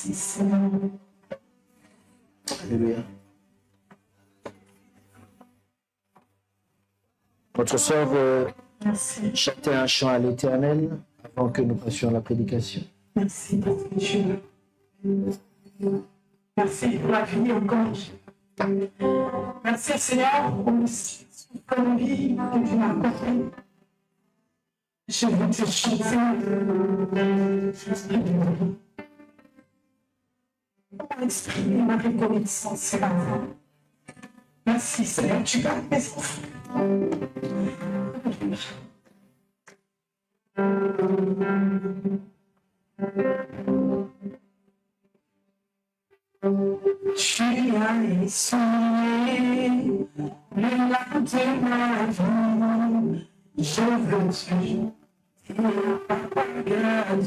Merci, Seigneur. Alléluia. Notre sœur veut chanter un chant à l'Éternel avant que nous passions à la prédication. Merci parce que Dieu. Merci pour la vie encore. Merci Seigneur pour la vie que tu m'as accordée. Je veux te chanter. Pour exprimer ma reconnaissance ce matin. Merci Seigneur, tu gardes mes enfants. Tu as essuyé le larmes de ma vie. Je veux te regarder.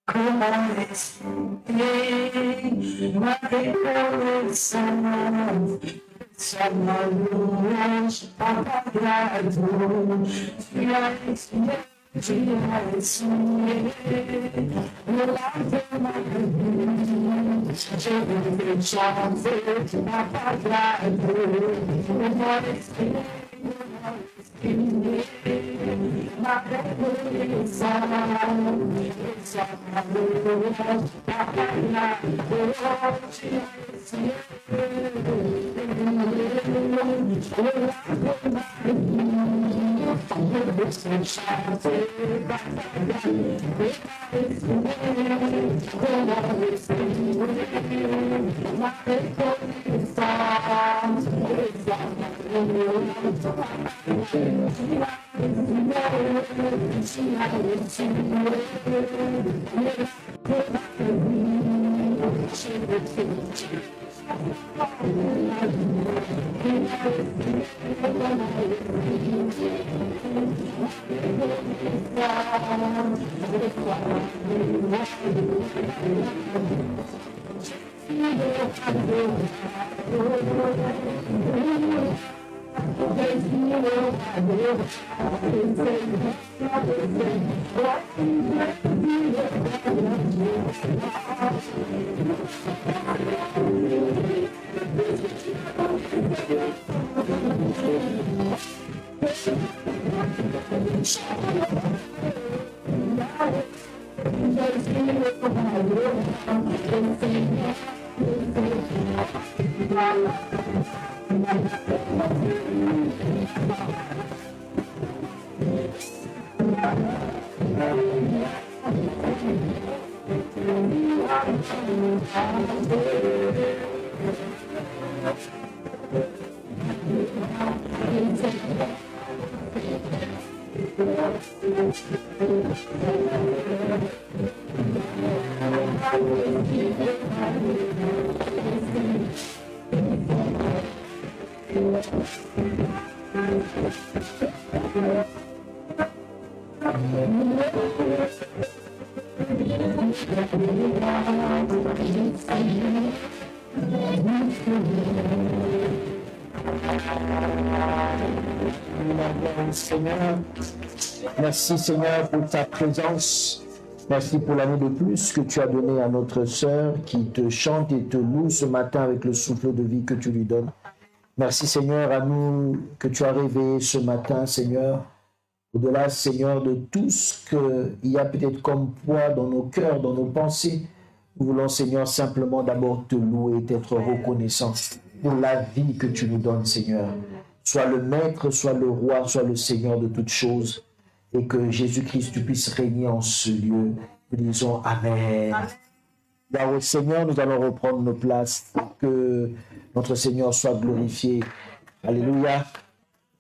Comment exprimer ma reconnaissance? Sur ma louange, papa, tu as essuyé. Tu as essuyé le larmes de ma vie. Je veux te chanter, papa, comment exprimer ma reconnaissance. Sur ma louange, papa, tu as essuyé Seigneur, merci Seigneur pour ta présence. Merci pour l'année de plus que tu as donné à notre sœur qui te chante et te loue ce matin avec le souffle de vie que tu lui donnes. Merci Seigneur à nous que tu as réveillé ce matin, Seigneur. Au-delà, Seigneur, de tout ce qu'il y a peut-être comme poids dans nos cœurs, dans nos pensées, nous voulons, Seigneur, simplement d'abord te louer et t'être reconnaissant pour la vie que tu nous donnes, Seigneur. Sois le maître, sois le roi, sois le Seigneur de toutes choses, et que Jésus-Christ, tu puisses régner en ce lieu. Nous disons Amen. Là au Seigneur, nous allons reprendre nos places, que notre Seigneur soit glorifié. Alléluia.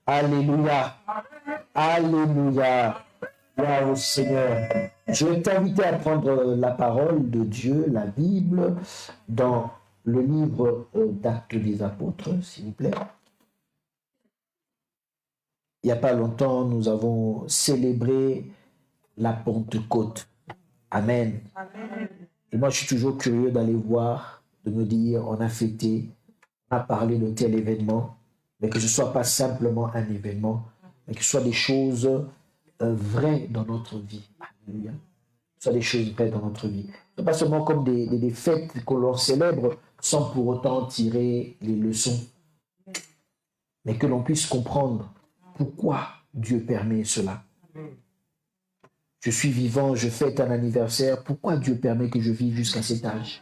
Alléluia. Alléluia. Gloire au Seigneur. Je vais t'inviter à prendre la parole de Dieu, la Bible, dans le livre d'Actes des Apôtres, s'il vous plaît. Il n'y a pas longtemps, nous avons célébré la Pentecôte. Amen. Amen. Et moi, je suis toujours curieux d'aller voir, de me dire, on a fêté, on a parlé de tel événement, mais que ce ne soit pas simplement un événement, mais que ce soit des choses vraies dans notre vie. Alléluia. soient des choses vraies dans notre vie. Pas seulement comme des fêtes que l'on célèbre sans pour autant tirer les leçons, mais que l'on puisse comprendre pourquoi Dieu permet cela. Je suis vivant, je fête un anniversaire, pourquoi Dieu permet que je vive jusqu'à cet âge?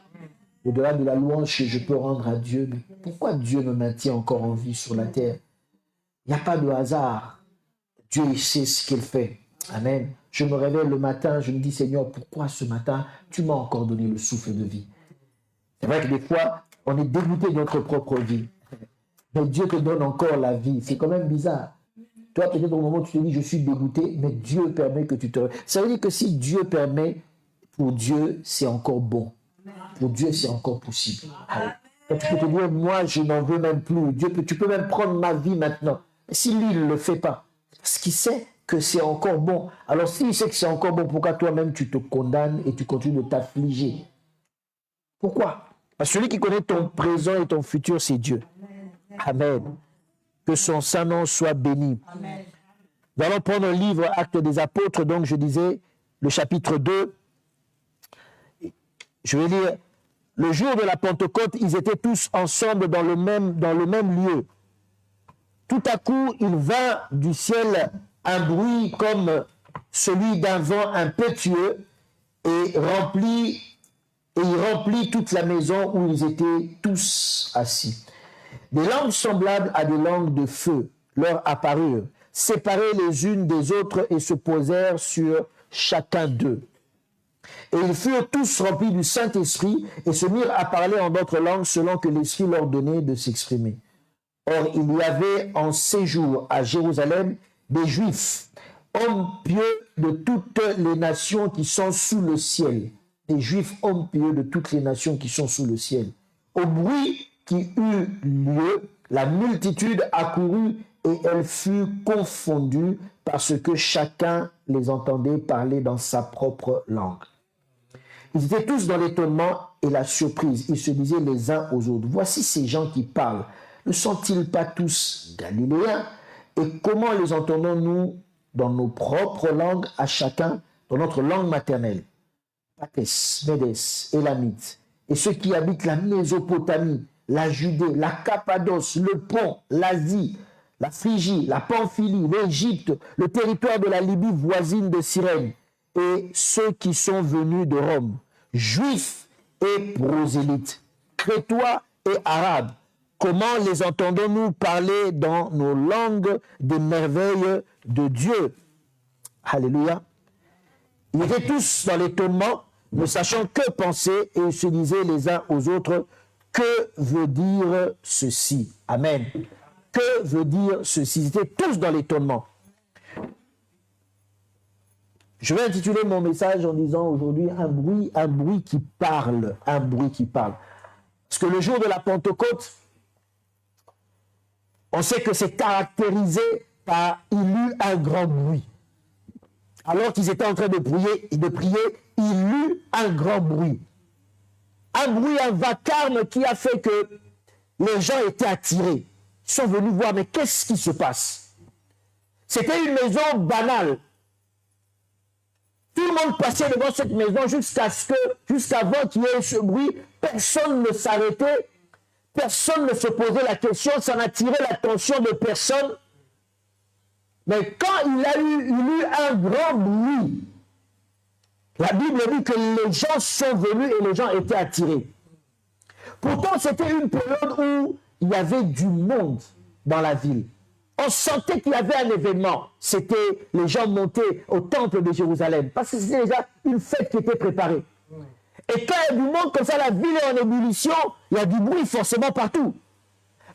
Au-delà de la louange que je peux rendre à Dieu, mais pourquoi Dieu me maintient encore en vie sur la terre? Il n'y a pas de hasard. Dieu sait ce qu'il fait. Amen. Je me réveille le matin, je me dis, Seigneur, pourquoi ce matin, tu m'as encore donné le souffle de vie? C'est vrai que des fois, on est dégoûté de notre propre vie. Mais Dieu te donne encore la vie. C'est quand même bizarre. Toi, peut-être au moment où tu te dis, je suis dégoûté, mais Dieu permet que tu te... Ça veut dire que si Dieu permet, pour Dieu, c'est encore bon. Pour Dieu, c'est encore possible. Et tu peux te dire, moi, je n'en veux même plus. Tu peux même prendre ma vie maintenant. Mais si lui, il ne le fait pas, parce qu'il sait que c'est encore bon. Alors, s'il sait que c'est encore bon, pourquoi toi-même, tu te condamnes et tu continues de t'affliger? Pourquoi? Parce que celui qui connaît ton présent et ton futur, c'est Dieu. Amen. Que son saint nom soit béni. Amen. Nous allons prendre le livre Actes des Apôtres, donc je disais, le chapitre 2. Je vais lire. Le jour de la Pentecôte, ils étaient tous ensemble dans le même lieu. Tout à coup, il vint du ciel un bruit comme celui d'un vent impétueux et il remplit toute la maison où ils étaient tous assis. Des langues semblables à des langues de feu leur apparurent, séparées les unes des autres et se posèrent sur chacun d'eux. Et ils furent tous remplis du Saint-Esprit et se mirent à parler en d'autres langues selon que l'Esprit leur donnait de s'exprimer. Or, il y avait en séjour à Jérusalem des Juifs, hommes pieux de toutes les nations qui sont sous le ciel. Des Juifs, hommes pieux de toutes les nations qui sont sous le ciel. Au bruit qui eut lieu, la multitude accourut et elle fut confondue parce que chacun les entendait parler dans sa propre langue. Ils étaient tous dans l'étonnement et la surprise. Ils se disaient les uns aux autres, voici ces gens qui parlent. Ne sont-ils pas tous galiléens? Et comment les entendons-nous dans nos propres langues à chacun, dans notre langue maternelle? Pathès, Médès, Élamites, et ceux qui habitent la Mésopotamie, la Judée, la Cappadoce, le Pont, l'Asie, la Phrygie, la Pamphylie, l'Égypte, le territoire de la Libye voisine de Cyrène, et ceux qui sont venus de Rome, juifs et prosélytes, crétois et arabes. Comment les entendons-nous parler dans nos langues des merveilles de Dieu? Alléluia. Ils étaient tous dans l'étonnement, ne sachant que penser, et ils se disaient les uns aux autres, que veut dire ceci? Amen. Que veut dire ceci? Ils étaient tous dans l'étonnement. Je vais intituler mon message en disant aujourd'hui un bruit qui parle, un bruit qui parle. Parce que le jour de la Pentecôte, on sait que c'est caractérisé par il eut un grand bruit. Alors qu'ils étaient en train de prier, il eut un grand bruit. Un bruit, un vacarme qui a fait que les gens étaient attirés. Ils sont venus voir, mais qu'est-ce qui se passe? C'était une maison banale. Tout le monde passait devant cette maison jusqu'avant qu'il y ait ce bruit. Personne ne s'arrêtait. Personne ne se posait la question. Ça n'attirait l'attention de personne. Mais quand il eut un grand bruit, la Bible dit que les gens sont venus et les gens étaient attirés. Pourtant, c'était une période où il y avait du monde dans la ville. On sentait qu'il y avait un événement. C'était les gens montaient au temple de Jérusalem. Parce que c'était déjà une fête qui était préparée. Et quand il y a du monde comme ça, la ville est en ébullition, il y a du bruit forcément partout.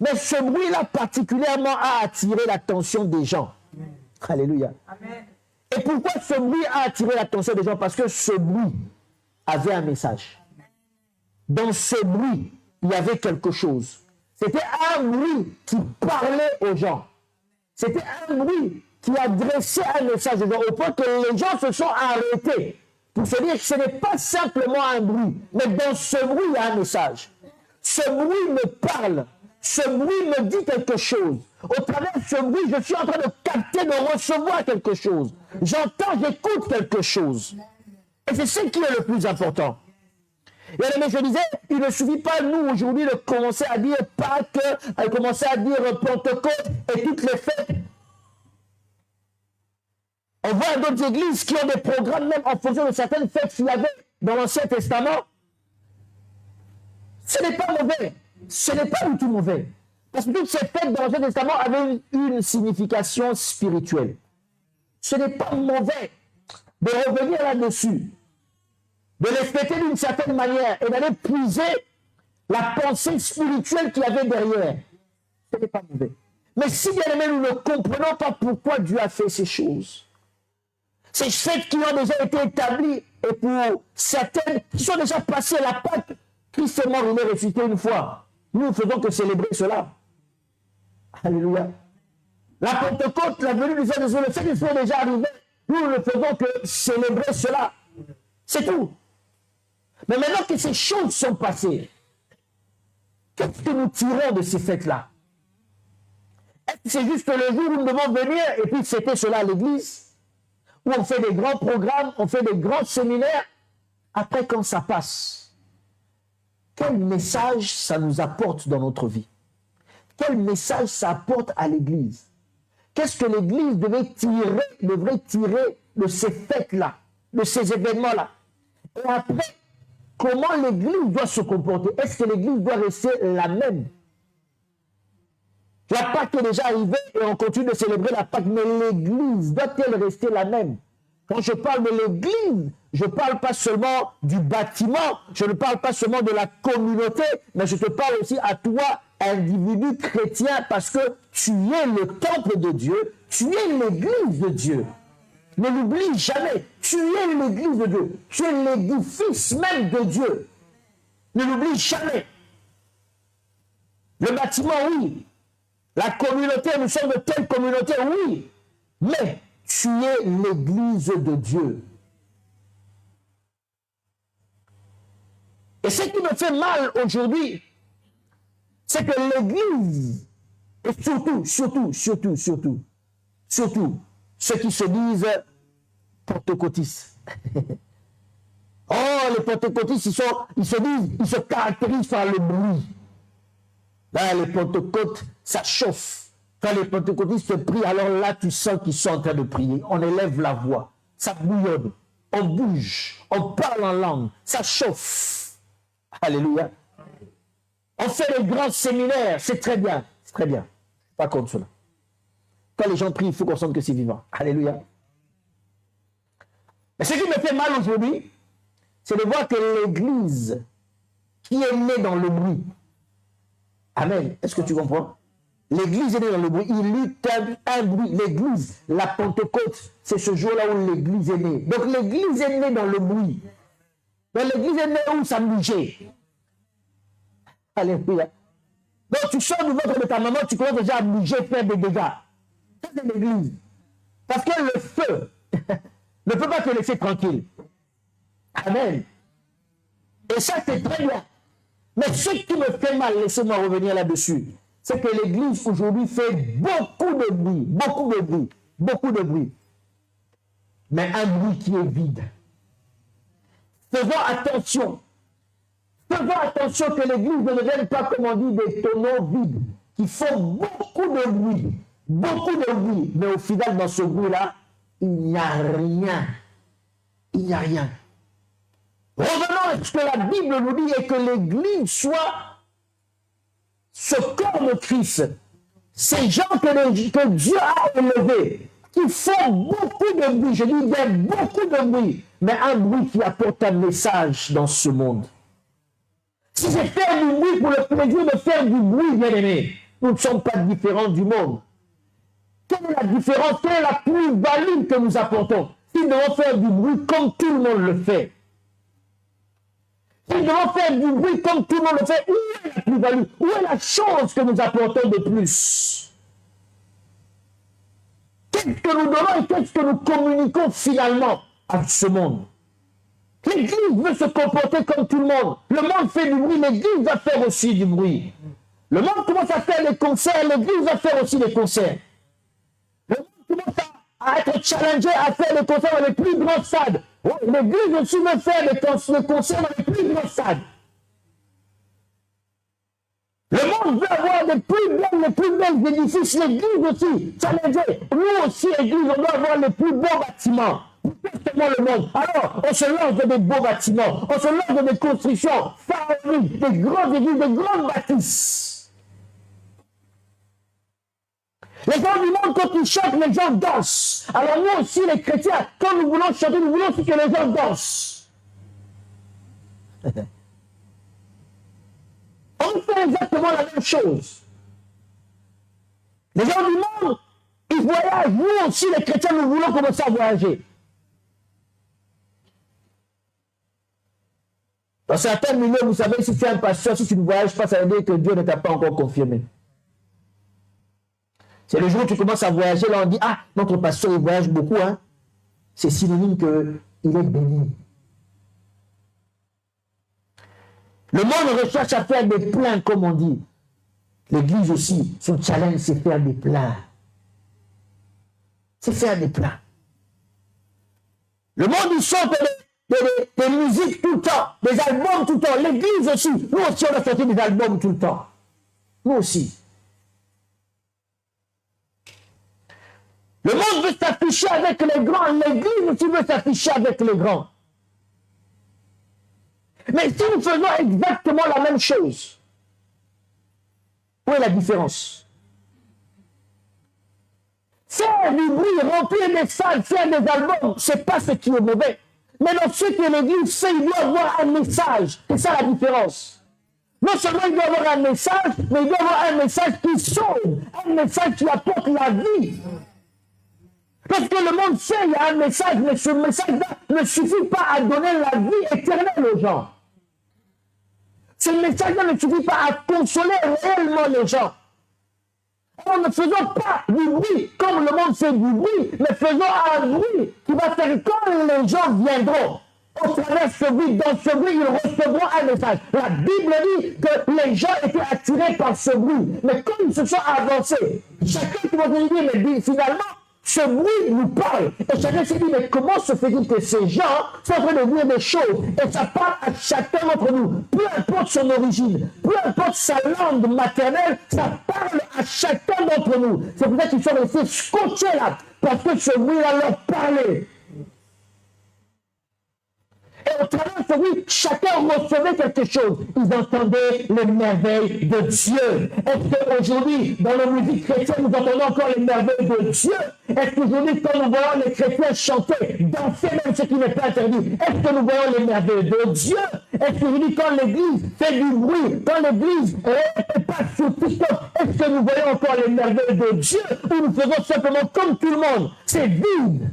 Mais ce bruit-là particulièrement a attiré l'attention des gens. Alléluia. Amen. Et pourquoi ce bruit a attiré l'attention des gens? Parce que ce bruit avait un message. Dans ce bruit, il y avait quelque chose. C'était un bruit qui parlait aux gens. C'était un bruit qui adressait un message aux gens, au point que les gens se sont arrêtés pour se dire que ce n'est pas simplement un bruit, mais dans ce bruit, il y a un message. Ce bruit me parle. Ce bruit me dit quelque chose. Au travers de ce bruit, je suis en train de capter, de recevoir quelque chose. J'entends, j'écoute quelque chose. Et c'est ce qui est le plus important. Et mais je disais, il ne suffit pas, nous, aujourd'hui, de commencer à dire Pâques, de commencer à dire Pentecôte et toutes les fêtes. On voit d'autres églises qui ont des programmes, même en fonction de certaines fêtes qu'il y avait dans l'Ancien Testament. Ce n'est pas mauvais. Ce n'est pas du tout mauvais. Parce que toutes ces fêtes dans l'Ancien Testament avaient une signification spirituelle. Ce n'est pas mauvais de revenir là-dessus, de les fêter d'une certaine manière et d'aller puiser la pensée spirituelle qu'il y avait derrière. Ce n'est pas mauvais. Mais si bien aimé, nous ne comprenons pas pourquoi Dieu a fait ces choses, ces fêtes qui ont déjà été établies, et pour certaines qui sont déjà passées, la Pâque, Christ est mort, il est ressuscité une fois. Nous ne faisons que célébrer cela. Alléluia. La Pentecôte, la venue du Saint-Esprit, le Saint-Esprit est déjà arrivé. Nous ne faisons que célébrer cela. C'est tout. Mais maintenant que ces choses sont passées, qu'est-ce que nous tirons de ces fêtes-là? Est-ce que c'est juste le jour où nous devons venir et puis fêter cela à l'église? Où on fait des grands programmes, on fait des grands séminaires. Après, quand ça passe, quel message ça nous apporte dans notre vie? Quel message ça apporte à l'église? Qu'est-ce que l'église devrait tirer de ces fêtes-là, de ces événements-là? Et après, comment l'église doit se comporter? Est-ce que l'église doit rester la même? La Pâque est déjà arrivée et on continue de célébrer la Pâque, mais l'église doit-elle rester la même? Quand je parle de l'église, je ne parle pas seulement du bâtiment, je ne parle pas seulement de la communauté, mais je te parle aussi à toi, individu chrétien, parce que tu es le temple de Dieu, tu es l'église de Dieu. Ne l'oublie jamais, tu es l'église de Dieu, tu es l'édifice même de Dieu. Ne l'oublie jamais. Le bâtiment, oui. La communauté, nous sommes de telle communauté, oui. Mais tu es l'église de Dieu. Et ce qui me fait mal aujourd'hui, c'est que l'église, et surtout, ceux qui se disent pentecôtistes. Oh, les pentecôtistes, ils se caractérisent par le bruit. Là, les pentecôtes, ça chauffe. Quand les pentecôtistes prient, alors là, tu sens qu'ils sont en train de prier. On élève la voix, ça bouillonne, on bouge, on parle en langue, ça chauffe. Alléluia. On fait des grands séminaires, c'est très bien, c'est très bien. Pas contre cela. Quand les gens prient, il faut qu'on sente que c'est vivant. Alléluia. Mais ce qui me fait mal aujourd'hui, c'est de voir que l'église qui est née dans le bruit, amen, est-ce que tu comprends? L'église est née dans le bruit, il y a un bruit. L'église, la Pentecôte, c'est ce jour-là où l'église est née. Donc l'église est née dans le bruit. Mais l'église est née où ça bougeait. Alléluia. Donc tu sors du ventre de ta maman, tu commences déjà à bouger, faire des dégâts. Ça c'est l'église. Parce que le feu ne peut pas te laisser tranquille. Amen. Et ça c'est très bien. Mais ce qui me fait mal, laissez-moi revenir là-dessus, c'est que l'église aujourd'hui fait beaucoup de bruit. Mais un bruit qui est vide. Faisons attention que l'église ne devienne pas, comme on dit, des tonneaux vides, qui font beaucoup de bruit, mais au final, dans ce bruit-là, il n'y a rien. Revenons à ce que la Bible nous dit et que l'église soit ce corps de Christ. Ces gens que Dieu a élevés, qui font beaucoup de bruit, je dis bien beaucoup de bruit, mais un bruit qui apporte un message dans ce monde. Si c'est faire du bruit pour le plaisir de faire du bruit, bien aimé, nous ne sommes pas différents du monde. Quelle est la différence? Quelle est la plus-value que nous apportons? Si nous devons faire du bruit comme tout le monde le fait. Si nous devons faire du bruit comme tout le monde le fait, où est la plus-value? Où est la chose que nous apportons de plus? Qu'est-ce que nous donnons et qu'est-ce que nous communiquons finalement à ce monde? L'église veut se comporter comme tout le monde. Le monde fait du bruit, l'église va faire aussi du bruit. Le monde commence à faire des concerts, l'église va faire aussi des concerts. Le monde commence à être challengé à faire des concerts dans les plus grands stades. L'Église aussi veut faire des concerts dans les plus grands stades. Le monde veut avoir les plus belles édifices. L'Église aussi, challenger. Nous aussi, l'Église, on doit avoir les plus beaux bâtiments. Pas seulement le monde. Alors, on se lance dans des beaux bâtiments. On se lance dans des constructions pharaoniques, des grandes églises, des grandes bâtisses. Les gens du monde, quand ils chantent, les gens dansent. Alors nous aussi, les chrétiens, quand nous voulons chanter, nous voulons aussi que les gens dansent. On fait exactement la même chose. Les gens du monde, ils voyagent. Nous aussi, les chrétiens, nous voulons commencer à voyager. Dans certains milieux, vous savez, si tu es un pasteur, si tu ne voyages pas, ça veut dire que Dieu ne t'a pas encore confirmé. C'est le jour où tu commences à voyager, là on dit, ah, notre pasteur, il voyage beaucoup, hein. C'est synonyme qu'il est béni. Le monde recherche à faire des plans, comme on dit. L'Église aussi, son challenge, c'est faire des plans. C'est faire des plans. Le monde, il chante des musiques tout le temps, des albums tout le temps. L'Église aussi, nous aussi, on a sorti des albums tout le temps. Nous aussi. Le monde veut s'afficher avec les grands. L'Église aussi veut s'afficher avec les grands. Mais si nous faisons exactement la même chose, où est la différence? Faire du bruit, remplir des salles, faire des albums, c'est pas ce qui est mauvais. Mais dans ce que l'Église fait, il doit avoir un message. C'est ça la différence. Non seulement il doit avoir un message, mais il doit avoir un message qui sauve, un message qui apporte la vie. Parce que le monde sait, il y a un message, mais ce message-là ne suffit pas à donner la vie éternelle aux gens. Ce message-là ne suffit pas à consoler réellement les gens. Alors ne faisons pas du bruit comme le monde fait du bruit, mais faisons un bruit qui va faire quand les gens viendront. Au travers de ce bruit, dans ce bruit, ils recevront un message. La Bible dit que les gens étaient attirés par ce bruit. Mais quand ils se sont avancés, chacun qui va se dire, mais finalement, ce bruit nous parle. Et chacun se dit, mais comment se fait-il que ces gens sont en train de dire des choses? Et ça parle à chacun d'entre nous. Peu importe son origine, peu importe sa langue maternelle, ça parle à chacun d'entre nous. C'est pour ça qu'ils sont restés scotchés là, parce que ce bruit-là leur parlait. Et au travers de ce bruit, chacun recevait quelque chose. Ils entendaient les merveilles de Dieu. Est-ce qu'aujourd'hui, dans nos musiques chrétiennes, nous entendons encore les merveilles de Dieu? Est-ce qu'aujourd'hui, quand nous voyons les chrétiens chanter, danser même ce qui n'est pas interdit, est-ce que nous voyons les merveilles de Dieu? Est-ce qu'aujourd'hui, quand l'Église fait du bruit, quand l'Église passe sur TikTok, est-ce que nous voyons encore les merveilles de Dieu? Ou nous faisons simplement comme tout le monde? C'est vide.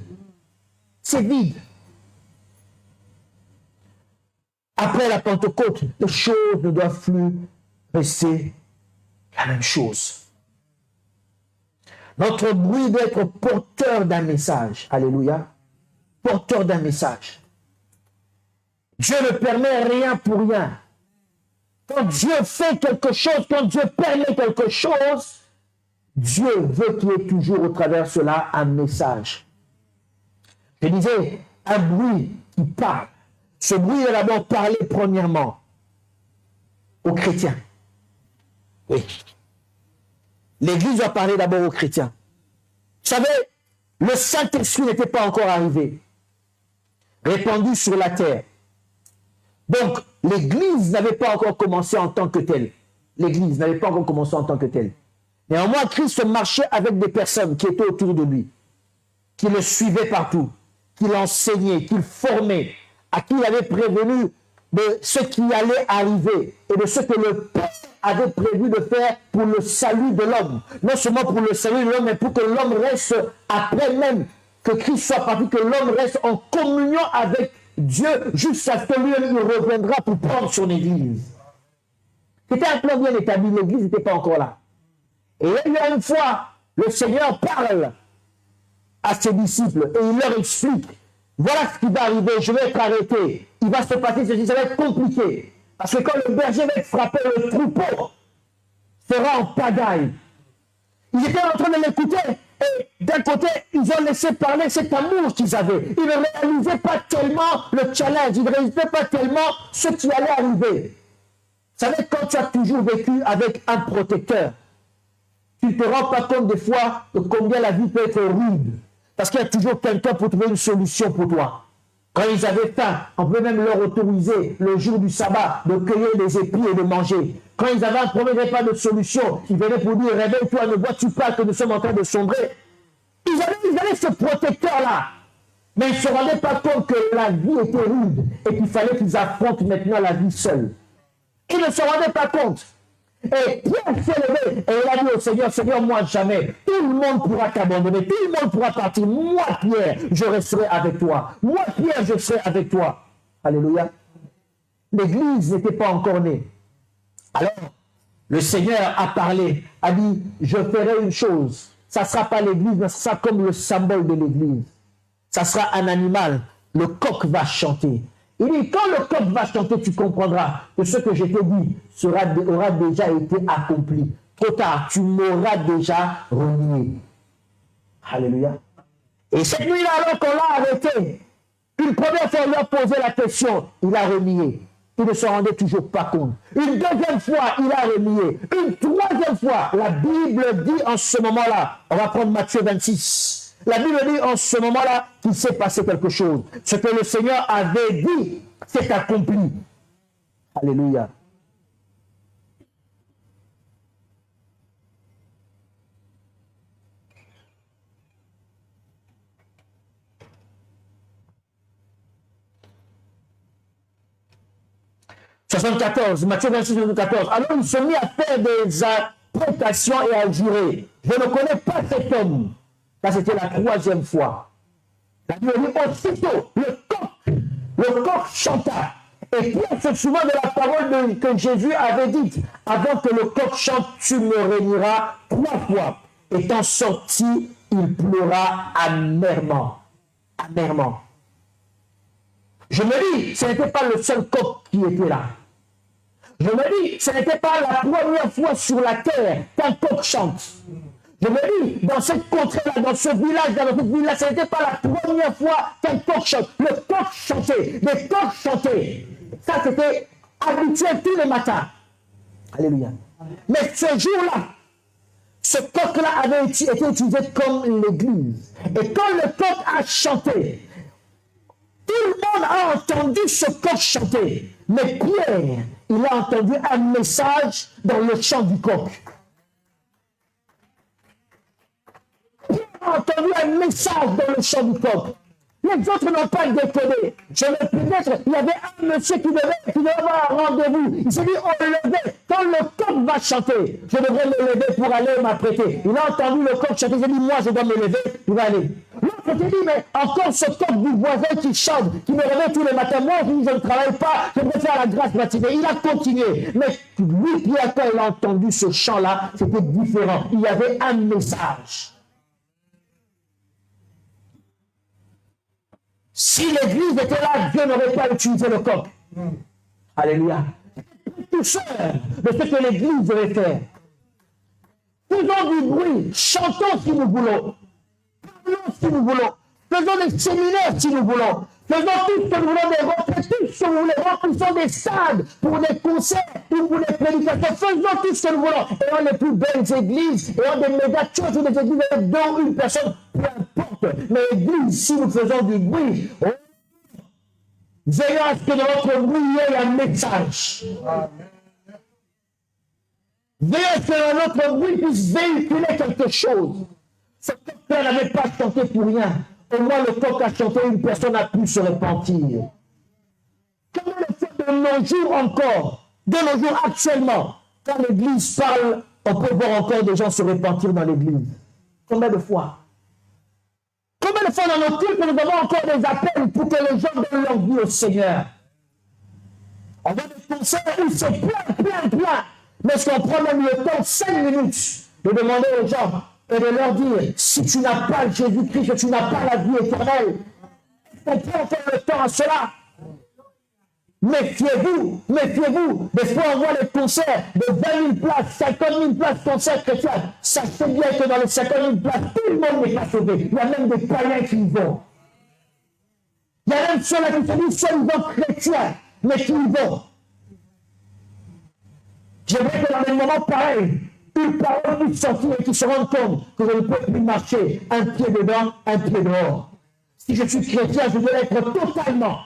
C'est vide. Après la Pentecôte, les choses ne doivent plus rester la même chose. Notre bruit doit être porteur d'un message. Alléluia. Porteur d'un message. Dieu ne permet rien pour rien. Quand Dieu fait quelque chose, quand Dieu permet quelque chose, Dieu veut qu'il y ait toujours au travers de cela un message. Je disais, un bruit qui parle. Ce bruit est d'abord parlé premièrement aux chrétiens. Oui. L'Église doit parler d'abord aux chrétiens. Vous savez, le Saint-Esprit n'était pas encore arrivé, répandu sur la terre. Donc, l'Église n'avait pas encore commencé en tant que telle. L'Église n'avait pas encore commencé en tant que telle. Néanmoins, Christ marchait avec des personnes qui étaient autour de lui, qui le suivaient partout, qui l'enseignaient, qui le formaient, à qui il avait prévenu de ce qui allait arriver et de ce que le Père avait prévu de faire pour le salut de l'homme. Non seulement pour le salut de l'homme, mais pour que l'homme reste, après même que Christ soit parti, que l'homme reste en communion avec Dieu jusqu'à ce que lui-même reviendra pour prendre son Église. C'était un plan bien établi, l'Église n'était pas encore là. Et il y a une fois, le Seigneur parle à ses disciples et il leur explique. Voilà ce qui va arriver, je vais être arrêté. Il va se passer ceci, ça va être compliqué. Parce que quand le berger va être frappé, le troupeau sera en pagaille. Ils étaient en train de l'écouter Et d'un côté, ils ont laissé parler cet amour qu'ils avaient. Ils ne réalisaient pas tellement le challenge, ils ne réalisaient pas tellement ce qui allait arriver. Vous savez, quand tu as toujours vécu avec un protecteur, tu ne te rends pas compte des fois de combien la vie peut être rude. Parce qu'il y a toujours quelqu'un pour trouver une solution pour toi. Quand ils avaient faim, on pouvait même leur autoriser le jour du sabbat de cueillir des épis et de manger. Quand ils avaient un problème, il n'y avait pas de solution. Ils venaient pour dire, réveille-toi, ne vois-tu pas que nous sommes en train de sombrer? Ils avaient ce protecteur-là. Mais ils ne se rendaient pas compte que la vie était rude et qu'il fallait qu'ils affrontent maintenant la vie seule. Ils ne se rendaient pas compte. Et Pierre s'est levé et il a dit au Seigneur, Seigneur, moi jamais. Tout le monde pourra t'abandonner, tout le monde pourra partir. Moi, Pierre, je resterai avec toi. Moi, Pierre, je serai avec toi. Alléluia. L'Église n'était pas encore née. Alors, le Seigneur a parlé, a dit, je ferai une chose. Ça ne sera pas l'Église, mais ça sera comme le symbole de l'Église. Ça sera un animal. Le coq va chanter. Il dit, quand le coq va chanter, tu comprendras que ce que je t'ai dit aura déjà été accompli. Trop tard, tu m'auras déjà renié. Alléluia. Et cette nuit-là, alors qu'on l'a arrêté, une première fois, on lui a posé la question, il a renié. Il ne se rendait toujours pas compte. Une deuxième fois, il a renié. Une troisième fois, la Bible dit en ce moment-là, on va prendre Matthieu 26. La Bible dit en ce moment-là qu'il s'est passé quelque chose. Ce que le Seigneur avait dit, c'est accompli. Alléluia. Matthieu 26, 74. Alors ils se mit à faire des imprécations et à jurer. Je ne connais pas cet homme. Là, c'était la troisième fois. La Bible dit aussitôt, le coq chanta. Et Pierre se souvient de la parole que Jésus avait dite. Avant que le coq chante, tu me réuniras 3 fois. Étant sorti, il pleura amèrement. Amèrement. Je me dis, ce n'était pas le seul coq qui était là. Je me dis, ce n'était pas la première fois sur la terre qu'un coq chante. Je me dis, dans cette contrée-là, dans ce village, dans cette ville-là, ce n'était pas la première fois qu'un coq chante. Le coq chantait, les coqs chantaient. Ça, c'était habituel tous les matins. Alléluia. Mais ce jour-là, ce coq-là avait été utilisé comme l'église. Et quand le coq a chanté, tout le monde a entendu ce coq chanter. Mais Pierre, il a entendu un message dans le chant du coq. A entendu un message dans le chant du coq. Les autres n'ont pas déconné. Peut-être, il y avait un monsieur qui devait avoir un rendez-vous. Il s'est dit, on le levait. Quand le coq va chanter, je devrais me lever pour aller m'apprêter. Il a entendu le coq chanter. Il a dit, moi, je dois me lever. Il va aller. L'autre s'est dit, mais encore ce coq du voisin qui chante, qui me réveille tous les matins. Moi, je ne travaille pas. Je vais faire la grâce matinée. Il a continué. Mais lui, Pierre, quand il a entendu ce chant-là, c'était différent. Il y avait un message. Si l'église était là, Dieu n'aurait pas utilisé le coq. Alléluia. Tout seul de ce que l'église devait faire. Faisons du bruit, chantons si nous voulons, parlons si nous voulons, faisons des séminaires si nous voulons, faisons tout ce que nous voulons, des retraites, tout ce que nous voulons, remplissons des stades pour des concerts ou pour des prédications, faisons tout ce que nous voulons. Ayons les plus belles églises, ayons des méga churches ou des églises avec 2 ou 1 personne, peu importe. Mais l'église, si nous faisons du bruit, veillons à ce que dans notre bruit, il y ait un message. Veillons à ce que dans notre bruit puisse véhiculer quelque chose. Ce coq-là n'avait pas chanté pour rien. Au moins, le coq a chanté, une personne a pu se repentir. Comment le fait de nos jours encore, de nos jours actuellement, quand l'église parle, on peut voir encore des gens se repentir dans l'église. Combien de fois? Combien de fois dans nos cultes, nous avons encore des appels pour que les gens donnent leur vie au Seigneur? On va des concerts où c'est plein. Mais est-ce qu'on prend même le temps, 5 minutes, de demander aux gens et de leur dire, si tu n'as pas Jésus-Christ, tu n'as pas la vie éternelle, on prend encore le temps à cela. Méfiez-vous, méfiez-vous. Des fois, on voit les concerts de 20 000 places, 50 000 places, concerts chrétiens. Sachez bien que dans les 50 000 places, tout le monde n'est pas sauvé. Il y a même des païens qui y vont. Il y a même ceux-là qui se disent soi-disant chrétiens, mais qui y vont. J'aimerais que dans des moments pareils, une parole puisse sortir et qu'ils se rendent compte que je ne peux plus marcher un pied dedans, un pied dehors. Si je suis chrétien, je dois être totalement.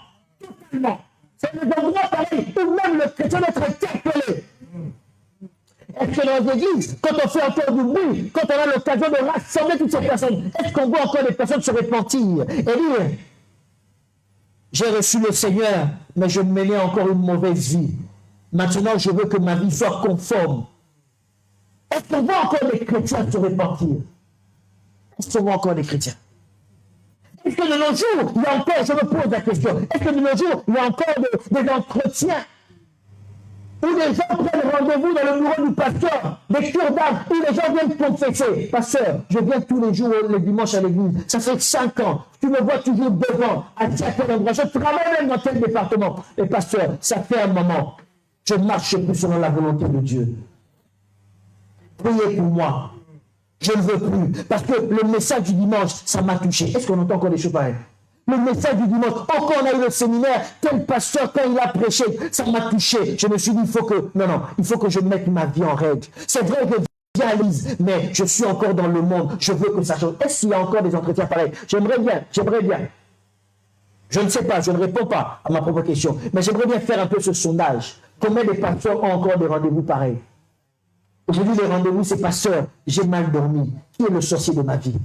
C'est des endroits pareils où même le chrétien doit être interpellé. Est-ce que dans les églises, quand on fait encore du bruit, quand on a l'occasion de rassembler toutes ces personnes, est-ce qu'on voit encore des personnes se repentir et dire, j'ai reçu le Seigneur, mais je menais encore une mauvaise vie. Maintenant, je veux que ma vie soit conforme. Est-ce qu'on voit encore des chrétiens se repentir? Est-ce qu'on voit encore des chrétiens? Est-ce que de nos jours, il y a encore, je me pose la question, est-ce que de nos jours, il y a encore des entretiens où les gens prennent rendez-vous dans le bureau du pasteur, des cures d'âme, où les gens viennent confesser. Pasteur, je viens tous les jours, le dimanche à l'église. Ça fait 5 ans. Tu me vois toujours devant, à tel endroit. Je travaille même dans tel département. Et pasteur, ça fait un moment. Je marche plus selon la volonté de Dieu. Priez pour moi. Je ne veux plus. Parce que le message du dimanche, ça m'a touché. Est-ce qu'on entend encore des choses pareilles? Le message du dimanche, encore on a eu le séminaire, tel pasteur, quand il a prêché, ça m'a touché. Je me suis dit, il faut que je mette ma vie en règle. C'est vrai que je viens à l'église, mais je suis encore dans le monde. Je veux que ça change. Est-ce qu'il y a encore des entretiens pareils? J'aimerais bien. Je ne sais pas, je ne réponds pas à ma propre question, mais j'aimerais bien faire un peu ce sondage. Combien de pasteurs ont encore des rendez-vous pareils? Aujourd'hui, les rendez-vous, c'est pasteur, j'ai mal dormi. Qui est le sorcier de ma vie?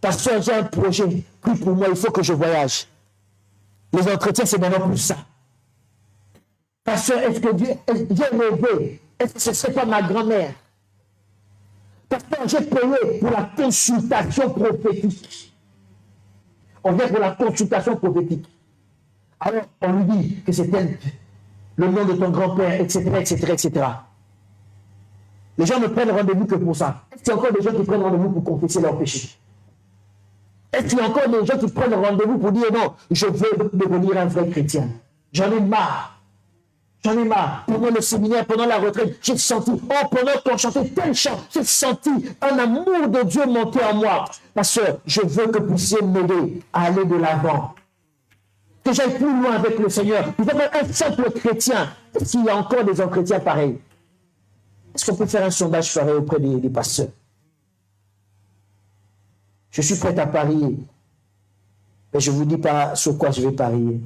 Pasteur, j'ai un projet. Prie pour moi, il faut que je voyage. Les entretiens, c'est maintenant plus ça. Pasteur, est-ce que Dieu, j'ai rêvé? Est-ce que ce ne serait pas ma grand-mère? Pasteur, j'ai payé pour la consultation prophétique. On vient pour la consultation prophétique. Alors, on lui dit que c'est elle, le nom de ton grand-père, etc., etc., etc. Les gens ne prennent rendez-vous que pour ça. Est-ce qu'il y a encore des gens qui prennent rendez-vous pour confesser leurs péchés? Est-ce qu'il y a encore des gens qui prennent rendez-vous pour dire non, je veux devenir un vrai chrétien? J'en ai marre. J'en ai marre. Pendant le séminaire, pendant la retraite, j'ai senti, pendant qu'on chantait tel chant, j'ai senti un amour de Dieu monter en moi. Ma soeur, je veux que vous puissiez m'aider à aller de l'avant. Que j'aille plus loin avec le Seigneur. Vous êtes un simple chrétien. Est-ce qu'il y a encore des chrétiens pareils? Est-ce qu'on peut faire un sondage pareil auprès des pasteurs? Je suis prêt à parier. Mais je ne vous dis pas sur quoi je vais parier.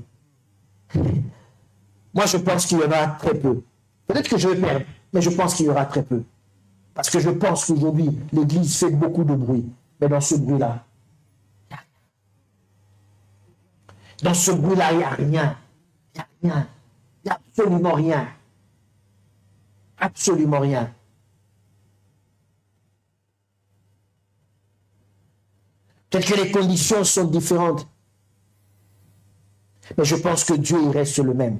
Moi, je pense qu'il y aura très peu. Peut-être que je vais perdre, mais je pense qu'il y aura très peu. Parce que je pense qu'aujourd'hui, l'Église fait beaucoup de bruit. Mais dans ce bruit-là, il n'y a rien. Il n'y a rien. Il n'y a absolument rien. Absolument rien. Peut-être que les conditions sont différentes. Mais je pense que Dieu, il reste le même.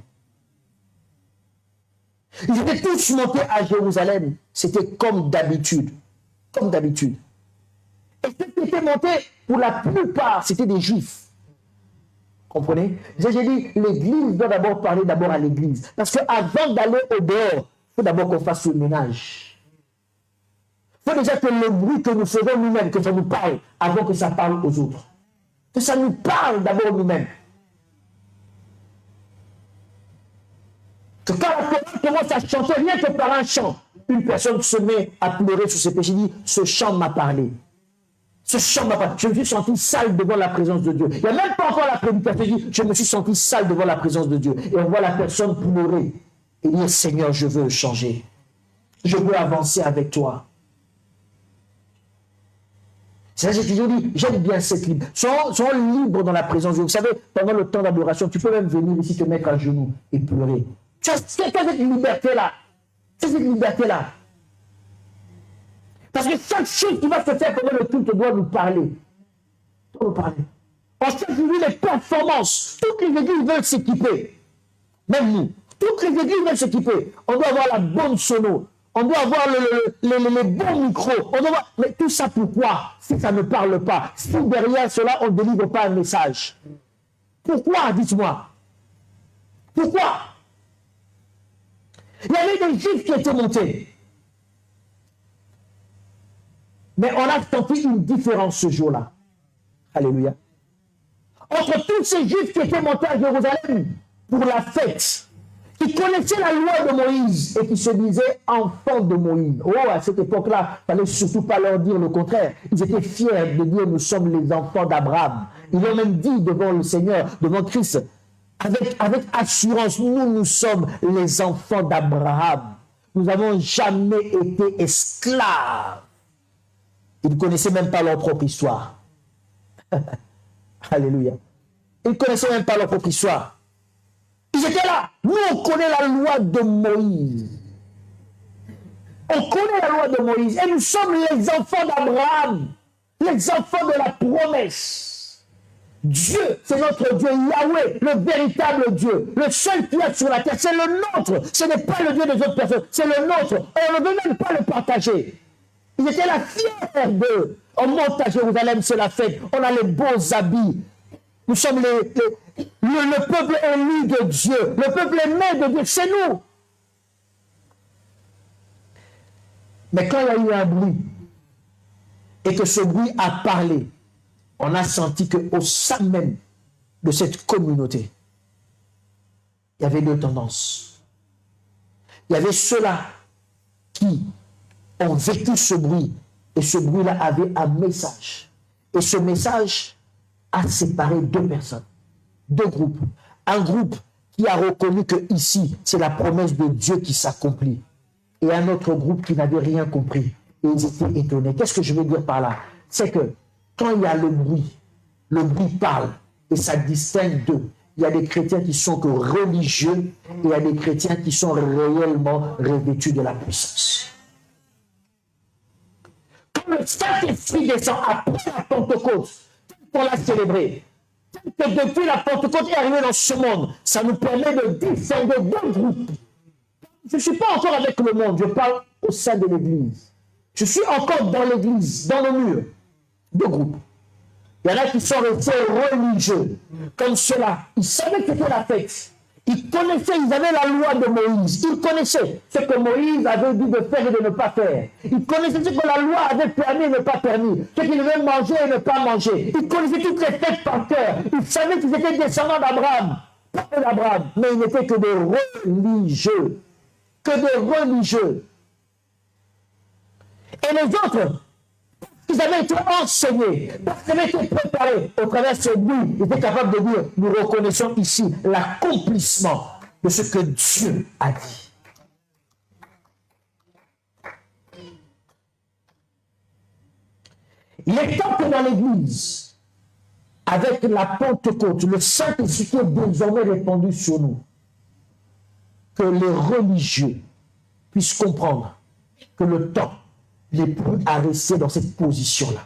Ils étaient tous montés à Jérusalem. C'était comme d'habitude. Comme d'habitude. Et ceux qui étaient montés, pour la plupart, c'était des Juifs. Comprenez? J'ai dit, l'Église doit d'abord parler d'abord à l'Église. Parce qu'avant d'aller au dehors, il faut d'abord qu'on fasse le ménage. Il faut déjà que le bruit que nous faisons nous-mêmes, que ça nous parle, avant que ça parle aux autres. Que ça nous parle d'abord nous-mêmes. Que quand la chorale commence à chanter, rien que par un chant, une personne se met à pleurer sur ses péchés, dit, ce chant m'a parlé. Ce chant m'a parlé. Je me suis senti sale devant la présence de Dieu. Il n'y a même pas encore la prédication, dit, je me suis senti sale devant la présence de Dieu. Et on voit la personne pleurer et dire, Seigneur, je veux changer. Je veux avancer avec toi. C'est ça que j'ai toujours dit, j'aime bien cette liberté. Sois libre dans la présence de Dieu. Vous savez, pendant le temps d'adoration, tu peux même venir ici te mettre à genoux et pleurer. Tu as cette liberté-là. C'est cette liberté-là. Parce que chaque chose qui va se faire pendant le culte doit nous parler. Doit nous parler. On cherche aujourd'hui les performances. Toutes les églises veulent s'équiper. Même nous. Toutes les églises veulent s'équiper. On doit avoir la bonne sono. On doit avoir les bons micros. Mais tout ça pourquoi? Si ça ne parle pas. Si derrière cela, on ne délivre pas un message. Pourquoi? Dites-moi. Pourquoi? Il y avait des Juifs qui étaient montés. Mais on a senti une différence ce jour-là. Alléluia. Entre tous ces Juifs qui étaient montés à Jérusalem pour la fête, qui connaissaient la loi de Moïse et qui se disaient enfants de Moïse. Oh, à cette époque-là, il ne fallait surtout pas leur dire le contraire. Ils étaient fiers de dire nous sommes les enfants d'Abraham. Ils l'ont même dit devant le Seigneur, devant Christ, avec assurance, nous sommes les enfants d'Abraham. Nous n'avons jamais été esclaves. Ils ne connaissaient même pas leur propre histoire. Alléluia. Ils ne connaissaient même pas leur propre histoire. Ils étaient là. Nous, on connaît la loi de Moïse. On connaît la loi de Moïse. Et nous sommes les enfants d'Abraham. Les enfants de la promesse. Dieu, c'est notre Dieu, Yahweh, le véritable Dieu. Le seul qui est sur la terre, c'est le nôtre. Ce n'est pas le Dieu des autres personnes, c'est le nôtre. Et on ne veut même pas le partager. Ils étaient là fiers d'eux. On monte à Jérusalem, c'est la fête. On a les beaux habits. Nous sommes le peuple élu de Dieu. Le peuple aimé de Dieu, c'est nous. Mais quand il y a eu un bruit, et que ce bruit a parlé, on a senti qu'au sein même de cette communauté, il y avait deux tendances. Il y avait ceux-là qui ont vécu ce bruit, et ce bruit-là avait un message. Et ce message a séparé deux personnes, deux groupes. Un groupe qui a reconnu que ici, c'est la promesse de Dieu qui s'accomplit. Et un autre groupe qui n'avait rien compris. Et ils étaient étonnés. Qu'est-ce que je veux dire par là? C'est que quand il y a le bruit parle et ça distingue d'eux. Il y a des chrétiens qui sont que religieux et il y a des chrétiens qui sont réellement revêtus de la puissance. Quand le Saint-Esprit descend après la Pentecôte, pour la célébrer, que depuis la Pentecôte est arrivée dans ce monde, ça nous permet de distinguer deux groupes. Je ne suis pas encore avec le monde, je parle au sein de l'Église. Je suis encore dans l'Église, dans le mur. Deux groupes. Il y en a qui sont restés religieux, comme ceux-là. Ils savaient que c'était la fête. Ils connaissaient, ils avaient la loi de Moïse. Ils connaissaient ce que Moïse avait dit de faire et de ne pas faire. Ils connaissaient ce que la loi avait permis et ne pas permis. Ce qu'ils devaient manger et ne pas manger. Ils connaissaient toutes les fêtes par cœur. Ils savaient qu'ils étaient descendants d'Abraham. Pas d'Abraham, mais ils n'étaient que des religieux. Que des religieux. Et les autres, ils avaient été enseignés, ils avaient été préparés au travers de ce bruit. Ils étaient capables de dire, nous reconnaissons ici l'accomplissement de ce que Dieu a dit. Il est temps que dans l'Église, avec la Pentecôte, le Saint-Esprit est désormais répandu sur nous, que les religieux puissent comprendre que le temps n'est plus à rester dans cette position-là.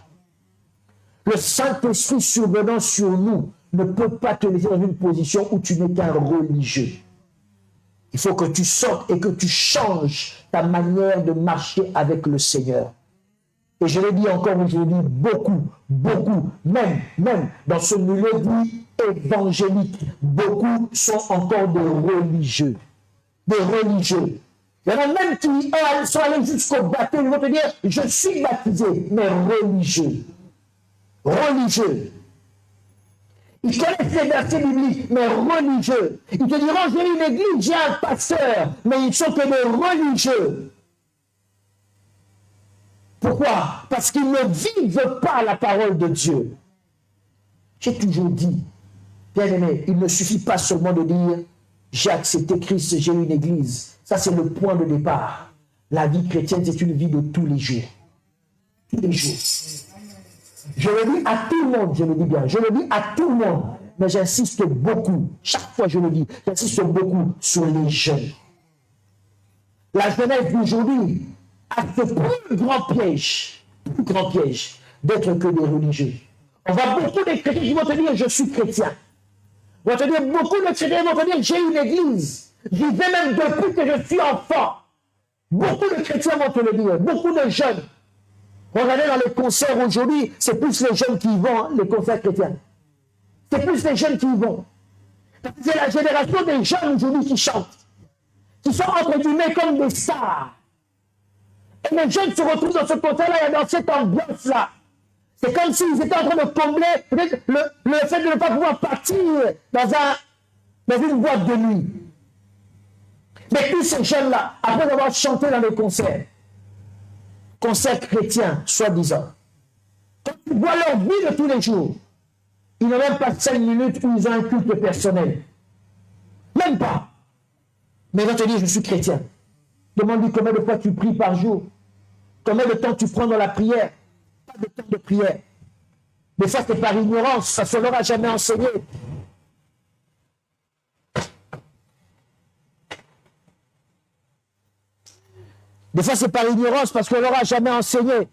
Le Saint-Esprit survenant sur nous ne peut pas te laisser dans une position où tu n'es qu'un religieux. Il faut que tu sortes et que tu changes ta manière de marcher avec le Seigneur. Et je l'ai dit encore aujourd'hui, beaucoup, même dans ce milieu dit évangélique, beaucoup sont encore des religieux. Des religieux. Il y en a même qui sont allés jusqu'au baptême, ils vont te dire, je suis baptisé, mais religieux. Religieux. Ils connaissent les versets bibliques, mais religieux. Ils te diront, j'ai une église, j'ai un pasteur, mais ils ne sont que des religieux. Pourquoi? Parce qu'ils ne vivent pas la parole de Dieu. J'ai toujours dit, bien aimé, il ne suffit pas seulement de dire, j'ai accepté Christ, j'ai une église. Ça, c'est le point de départ. La vie chrétienne, c'est une vie de tous les jours. Tous les jours. Je le dis à tout le monde, je le dis bien, je le dis à tout le monde, mais j'insiste beaucoup, chaque fois je le dis, j'insiste beaucoup sur les jeunes. La jeunesse d'aujourd'hui a ce plus grand piège d'être que des religieux. On voit beaucoup de chrétiens qui vont te dire, je suis chrétien. On va te dire, beaucoup de chrétiens vont te dire, j'ai une église. J'y vais même depuis que je suis enfant. Beaucoup de chrétiens vont te le dire, beaucoup de jeunes. Regardez dans les concerts aujourd'hui, c'est plus les jeunes qui y vont, les concerts chrétiens. C'est plus les jeunes qui y vont. C'est la génération des jeunes aujourd'hui qui chantent, qui sont entre guillemets comme des stars. Et les jeunes se retrouvent dans ce concert-là, dans cette ambiance-là. C'est comme s'ils étaient en train de combler peut-être le fait de ne pas pouvoir partir dans une boîte de nuit. Mais tous ces jeunes-là, après avoir chanté dans les concerts chrétiens, soi-disant, quand tu vois leur vie de tous les jours, ils n'ont même pas 5 minutes où ils ont un culte personnel. Même pas. Mais il va te dire, je suis chrétien. Demande-lui combien de fois tu pries par jour. Combien de temps tu prends dans la prière. Pas de temps de prière. Des fois, c'est par ignorance, parce qu'on ne leur a jamais enseigné. Des fois, c'est par ignorance, parce qu'on ne leur a jamais enseigné.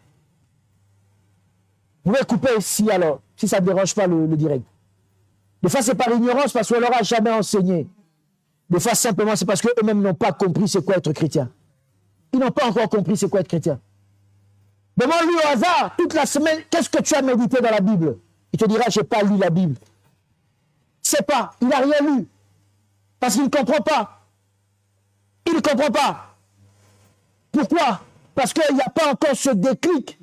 Vous pouvez couper ici, alors, si ça ne dérange pas le direct. Des fois, c'est par ignorance, parce qu'on ne leur a jamais enseigné. Des fois, simplement, c'est parce qu'eux-mêmes n'ont pas compris c'est quoi être chrétien. Ils n'ont pas encore compris c'est quoi être chrétien. Demande-lui au hasard, toute la semaine, qu'est-ce que tu as médité dans la Bible? Il te dira, je n'ai pas lu la Bible. Il ne sait pas, il n'a rien lu. Parce qu'il ne comprend pas. Il ne comprend pas. Pourquoi? Parce qu'il n'y a pas encore ce déclic,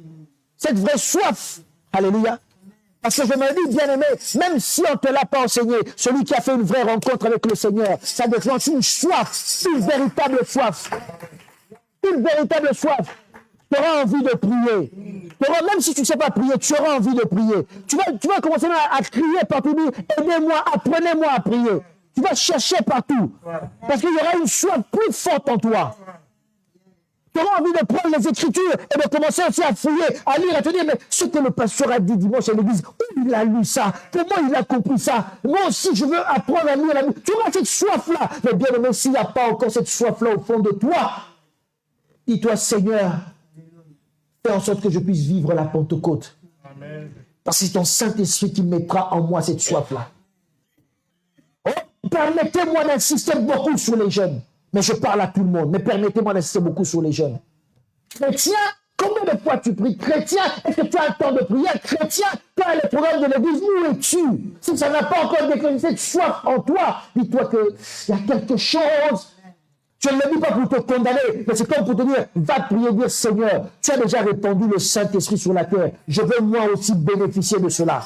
cette vraie soif. Alléluia. Parce que je me dis, bien aimé, même si on ne te l'a pas enseigné, celui qui a fait une vraie rencontre avec le Seigneur, ça déclenche une soif, une véritable soif. Une véritable soif. Tu auras envie de prier. Même si tu ne sais pas prier, tu auras envie de prier. Tu vas commencer à crier partout, aidez-moi, apprenez-moi à prier. Tu vas chercher partout. Parce qu'il y aura une soif plus forte en toi. Tu auras envie de prendre les Écritures et de commencer aussi à fouiller, à lire, à te dire, mais ce que le pasteur a dit dimanche à l'église, où il a lu ça? Comment il a compris ça? Moi aussi, je veux apprendre à lire la Bible. Tu auras cette soif-là. Mais bien aimé, s'il n'y a pas encore cette soif-là au fond de toi, dis-toi, Seigneur, fais en sorte que je puisse vivre la Pentecôte. Amen. Parce que c'est ton Saint-Esprit qui mettra en moi cette soif-là. Oh, permettez-moi d'insister beaucoup sur les jeunes. Mais je parle à tout le monde. Mais permettez-moi d'insister beaucoup sur les jeunes. Chrétien, combien de fois tu pries? Chrétien, est-ce que tu as le temps de prier? Chrétien, tu as les programmes de l'église, où es-tu? Si ça n'a pas encore déclenché cette soif en toi, dis-toi qu'il y a quelque chose. Je ne le dis pas pour te condamner, mais c'est comme pour te dire, va prier, dire, Seigneur, tu as déjà répandu le Saint-Esprit sur la terre. Je veux moi aussi bénéficier de cela.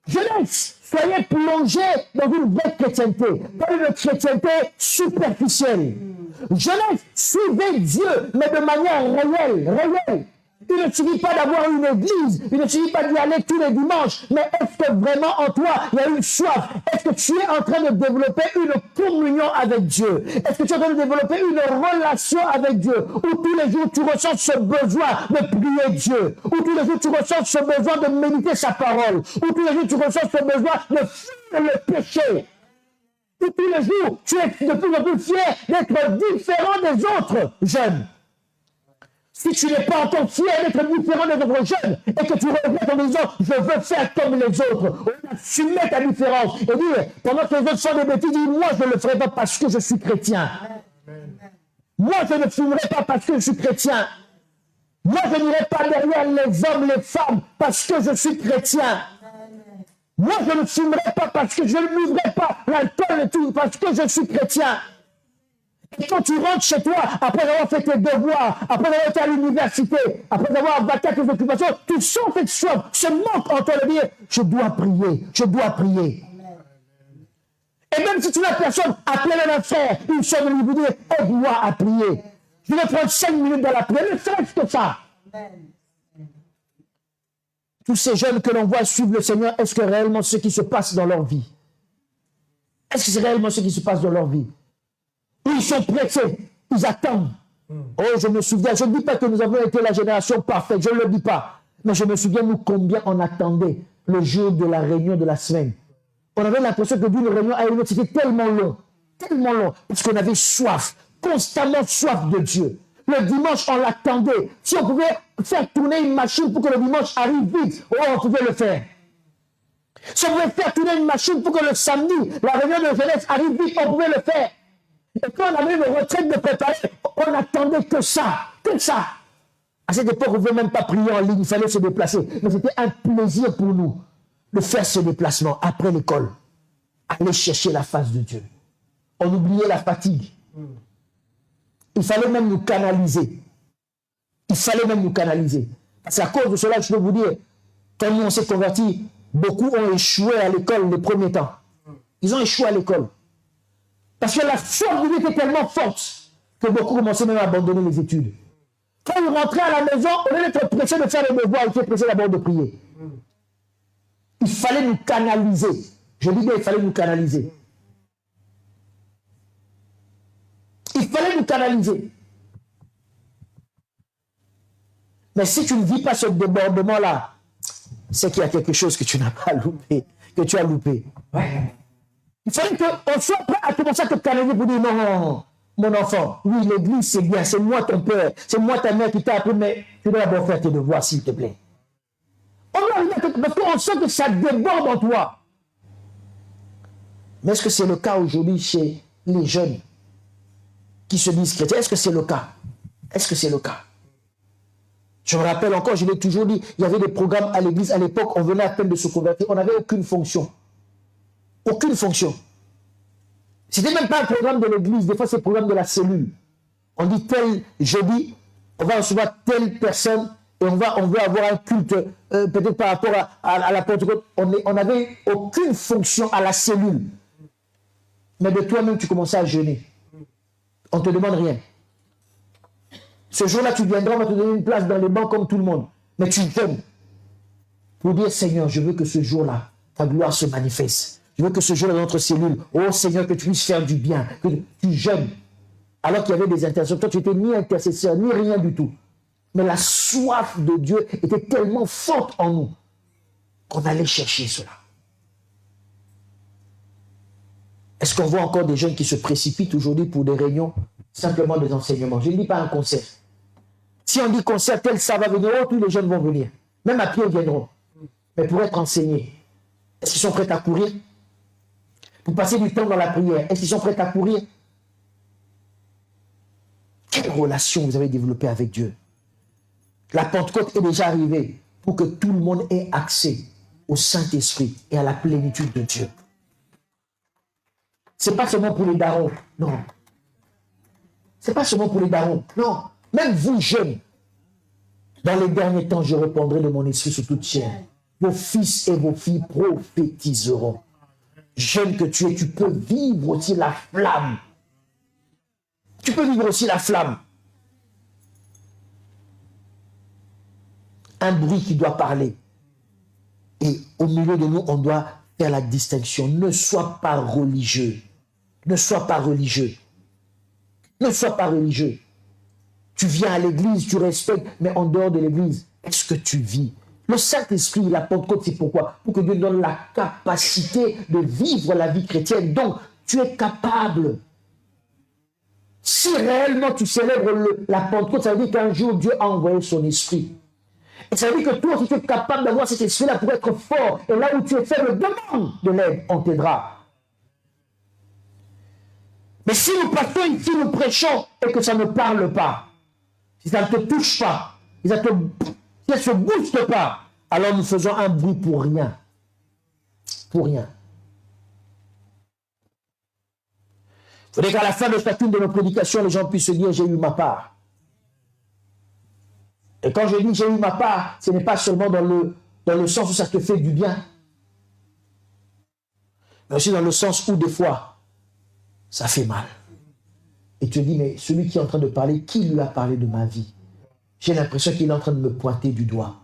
Jeunesse, soyez plongés dans une vraie chrétienté, pas une chrétienté superficielle. Jeunesse, suivez Dieu, mais de manière réelle. Il ne suffit pas d'avoir une église, il ne suffit pas d'y aller tous les dimanches, mais est-ce que vraiment en toi, il y a une soif? Est-ce que tu es en train de développer une communion avec Dieu? Est-ce que tu es en train de développer une relation avec Dieu? Où tous les jours tu ressens ce besoin de prier Dieu? Où tous les jours tu ressens ce besoin de méditer sa parole? Où tous les jours tu ressens ce besoin de fuir le péché? Où tous les jours tu es de plus en plus fier d'être différent des autres jeunes? Si tu n'es pas encore fier d'être différent des autres jeunes et que tu regrettes en disant « je veux faire comme les autres », assumer ta différence et dire pendant que les autres font des bêtises, dis « moi je ne le ferai pas parce que je suis chrétien ». Moi je ne fumerai pas parce que je suis chrétien. Moi je n'irai pas derrière les hommes, les femmes parce que je suis chrétien. Moi je ne fumerai pas parce que je ne buvrai pas l'alcool et tout parce que je suis chrétien. Et quand tu rentres chez toi, après avoir fait tes devoirs, après avoir été à l'université, après avoir abattu tes occupations, tu sens cette soif, ce manque en toi de dire, je dois prier, je dois prier. Et même si tu n'as personne, appelle un frère, une soeur de lui dire, aide-moi à prier. Je vais prendre 5 minutes dans la prière, ne serait-ce que ça. Tous ces jeunes que l'on voit suivre le Seigneur, est-ce que réellement ce qui se passe dans leur vie? Est-ce que c'est réellement ce qui se passe dans leur vie? Ils sont pressés, ils attendent. Oh, je me souviens, je ne dis pas que nous avons été la génération parfaite, je ne le dis pas. Mais je me souviens, nous, combien on attendait le jour de la réunion de la semaine. On avait l'impression que d'une réunion à une autre, c'était tellement long, parce qu'on avait soif, constamment soif de Dieu. Le dimanche, on l'attendait. Si on pouvait faire tourner une machine pour que le dimanche arrive vite, oh, on pouvait le faire. Si on pouvait faire tourner une machine pour que le samedi, la réunion de jeunesse arrive vite, on pouvait le faire. Et quand on avait une retraite de préparer, on n'attendait que ça, que ça. À cette époque, on ne pouvait même pas prier en ligne, il fallait se déplacer. Mais c'était un plaisir pour nous de faire ce déplacement après l'école, aller chercher la face de Dieu. On oubliait la fatigue. Il fallait même nous canaliser. Il fallait même nous canaliser. C'est à cause de cela que je peux vous dire, quand nous on s'est convertis, beaucoup ont échoué à l'école les premiers temps. Ils ont échoué à l'école. Parce que la force de Dieu était tellement forte que beaucoup commençaient même à abandonner les études. Quand ils rentraient à la maison, au lieu d'être pressés de faire les devoirs, ils étaient pressés d'abord de prier. Il fallait nous canaliser. Je dis bien, il fallait nous canaliser. Il fallait nous canaliser. Mais si tu ne vis pas ce débordement-là, c'est qu'il y a quelque chose que tu n'as pas loupé, que tu as loupé. Ouais. Il fallait qu'on soit prêt à commencer à te canaliser pour dire non, mon enfant, oui, l'église c'est bien, c'est moi ton père, c'est moi ta mère qui t'a appris, mais tu dois d'abord faire tes devoirs, s'il te plaît. Parce qu'on sent que ça déborde en toi. Mais est-ce que c'est le cas aujourd'hui chez les jeunes qui se disent chrétiens? Est-ce que c'est le cas? Est-ce que c'est le cas? Je me rappelle encore, je l'ai toujours dit, il y avait des programmes à l'église à l'époque, on venait à peine de se convertir, on n'avait aucune fonction. Aucune fonction. C'était même pas un programme de l'église, des fois c'est le programme de la cellule. On dit tel jeudi, on va recevoir telle personne et on veut avoir un culte, peut-être par rapport à la Pentecôte. On n'avait aucune fonction à la cellule. Mais de toi-même, tu commençais à jeûner. On ne te demande rien. Ce jour-là, tu viendras, on va te donner une place dans les bancs comme tout le monde. Mais tu jeûnes. Pour dire, Seigneur, je veux que ce jour-là, ta gloire se manifeste. Je veux que ce jour-là, dans notre cellule, oh Seigneur, que tu puisses faire du bien, que tu jeûnes. Alors qu'il y avait des intercesseurs. Toi, tu n'étais ni intercesseur, ni rien du tout. Mais la soif de Dieu était tellement forte en nous qu'on allait chercher cela. Est-ce qu'on voit encore des jeunes qui se précipitent aujourd'hui pour des réunions, simplement des enseignements? Je ne dis pas un concert. Si on dit concert, tel ça va venir, oh, tous les jeunes vont venir. Même à pied, ils viendront. Mais pour être enseignés, est-ce qu'ils sont prêts à courir? Pour passer du temps dans la prière, est-ce qu'ils sont prêts à courir? Quelle relation vous avez développée avec Dieu? La Pentecôte est déjà arrivée pour que tout le monde ait accès au Saint-Esprit et à la plénitude de Dieu. Ce n'est pas seulement pour les darons, non. Ce n'est pas seulement pour les darons, non. Même vous, jeunes, dans les derniers temps, je répandrai de mon esprit sur toute chair. Vos fils et vos filles prophétiseront. Jeune que tu es, tu peux vivre aussi la flamme. Tu peux vivre aussi la flamme. Un bruit qui doit parler. Et au milieu de nous, on doit faire la distinction. Ne sois pas religieux. Ne sois pas religieux. Ne sois pas religieux. Tu viens à l'église, tu respectes, mais en dehors de l'église, est-ce que tu vis? Le Saint-Esprit, la Pentecôte, c'est pourquoi? Pour que Dieu donne la capacité de vivre la vie chrétienne. Donc, tu es capable. Si réellement tu célèbres la Pentecôte, ça veut dire qu'un jour, Dieu a envoyé son esprit. Et ça veut dire que toi, si tu es capable d'avoir cet esprit-là pour être fort, et là où tu es faible, demande de l'aide, on t'aidera. Mais si nous partons ici, nous prêchons, et que ça ne parle pas, si ça ne te touche pas, si ça ne se booste pas, alors nous faisons un bruit pour rien. Pour rien. Il faudrait qu'à la fin de chacune de nos prédications, les gens puissent se dire, j'ai eu ma part. Et quand je dis j'ai eu ma part, ce n'est pas seulement dans le sens où ça te fait du bien, mais aussi dans le sens où des fois, ça fait mal. Et tu te dis, mais celui qui est en train de parler, qui lui a parlé de ma vie? J'ai l'impression qu'il est en train de me pointer du doigt.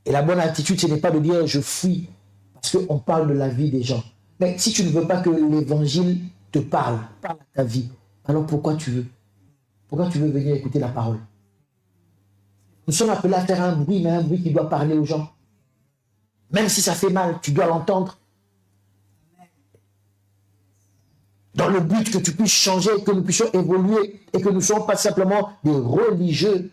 Et la bonne attitude, ce n'est pas de dire je fuis, parce qu'on parle de la vie des gens. Mais si tu ne veux pas que l'évangile te parle à ta vie, alors pourquoi tu veux? Pourquoi tu veux venir écouter la parole? Nous sommes appelés à faire un bruit, mais un bruit qui doit parler aux gens. Même si ça fait mal, tu dois l'entendre. Dans le but que tu puisses changer, que nous puissions évoluer et que nous ne soyons pas simplement des religieux.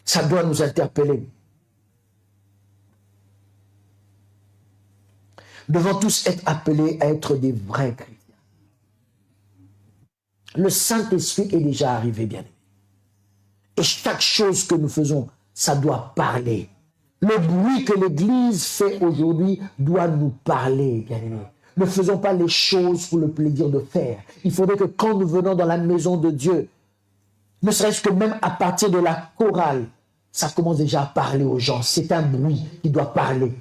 Ça doit nous interpeller. Nous devons tous être appelés à être des vrais chrétiens. Le Saint-Esprit est déjà arrivé, bien aimé. Et chaque chose que nous faisons, ça doit parler. Le bruit que l'Église fait aujourd'hui doit nous parler, bien-aimés. Ne faisons pas les choses pour le plaisir de faire. Il faudrait que quand nous venons dans la maison de Dieu, ne serait-ce que même à partir de la chorale, ça commence déjà à parler aux gens. C'est un bruit qui doit parler.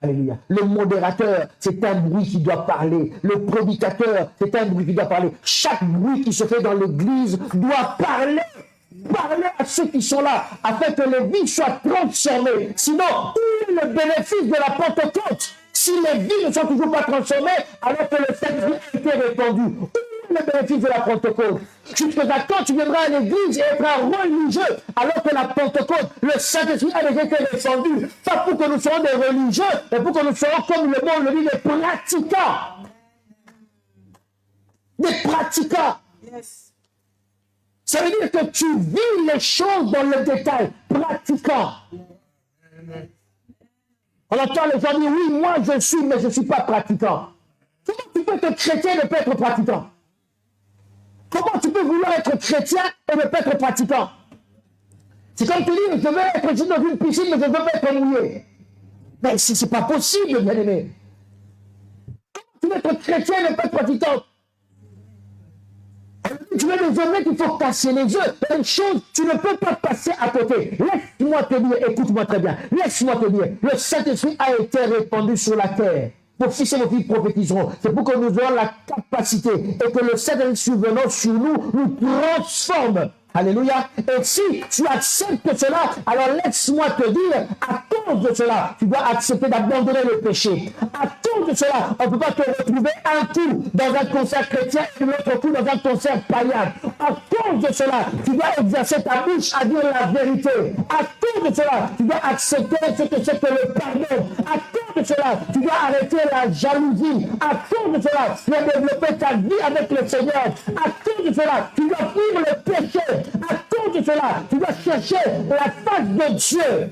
Alléluia. Le modérateur, c'est un bruit qui doit parler. Le prédicateur, c'est un bruit qui doit parler. Chaque bruit qui se fait dans l'église doit parler. Parler à ceux qui sont là, afin que les vies soient transformées. Sinon, où est le bénéfice de la Pentecôte? Si les vies ne sont toujours pas transformées, alors que le Saint-Esprit a été répandu. Où est le bénéfice de la Pentecôte? Jusqu'à quand tu viendras à l'église et être religieux, alors que la Pentecôte, le Saint-Esprit a déjà été répandu. Pas pour que nous soyons des religieux, mais pour que nous soyons, comme le monde le dit, des pratiquants. Des pratiquants. Yes. Ça veut dire que tu vis les choses dans le détail, pratiquant. On entend les gens dire, oui, moi je suis, mais je ne suis pas pratiquant. Comment tu peux être chrétien et ne pas être pratiquant? Comment tu peux vouloir être chrétien et ne pas être pratiquant? C'est comme tu dis, je veux être juste dans une piscine, mais je ne veux pas être mouillé. Mais ce n'est pas possible, bien-aimé. Comment tu veux être chrétien et ne pas être pratiquant? Tu veux des hommes qu'il faut casser les yeux. Une chose, tu ne peux pas passer à côté. Laisse-moi te dire, écoute-moi très bien. Laisse-moi te dire, le Saint-Esprit a été répandu sur la terre. Vos fils et vos filles prophétiseront. C'est pour que nous ayons la capacité et que le Saint-Esprit venant sur nous, nous transforme. Alléluia. Et si tu acceptes cela, alors laisse-moi te dire, à cause de cela, tu dois accepter d'abandonner le péché. À cause de cela, on ne peut pas te retrouver un coup dans un concert chrétien et l'autre coup dans un concert païen. À cause de cela, tu dois exercer ta bouche à dire la vérité. À cause de cela, tu dois accepter ce que c'est que le pardon. À cause de cela, tu dois arrêter la jalousie. À cause de cela, tu dois développer ta vie avec le Seigneur. À cause de cela, tu dois fuir le péché. À cause de cela, tu dois chercher la face de Dieu.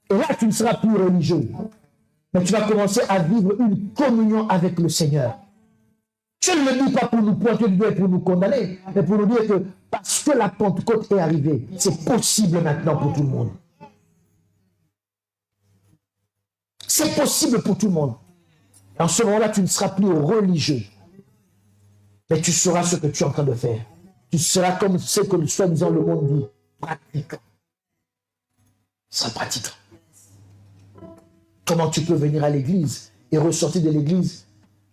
Et là, tu ne seras plus religieux. Mais tu vas commencer à vivre une communion avec le Seigneur. Je ne le dis pas pour nous pointer du doigt et pour nous condamner, mais pour nous dire que parce que la Pentecôte est arrivée, c'est possible maintenant pour tout le monde. C'est possible pour tout le monde. Et en ce moment-là, tu ne seras plus religieux. Mais tu sauras ce que tu es en train de faire. Tu seras comme ce que soi-disant le monde dit, pratiquant. Ça pratiquant. Comment tu peux venir à l'église et ressortir de l'église?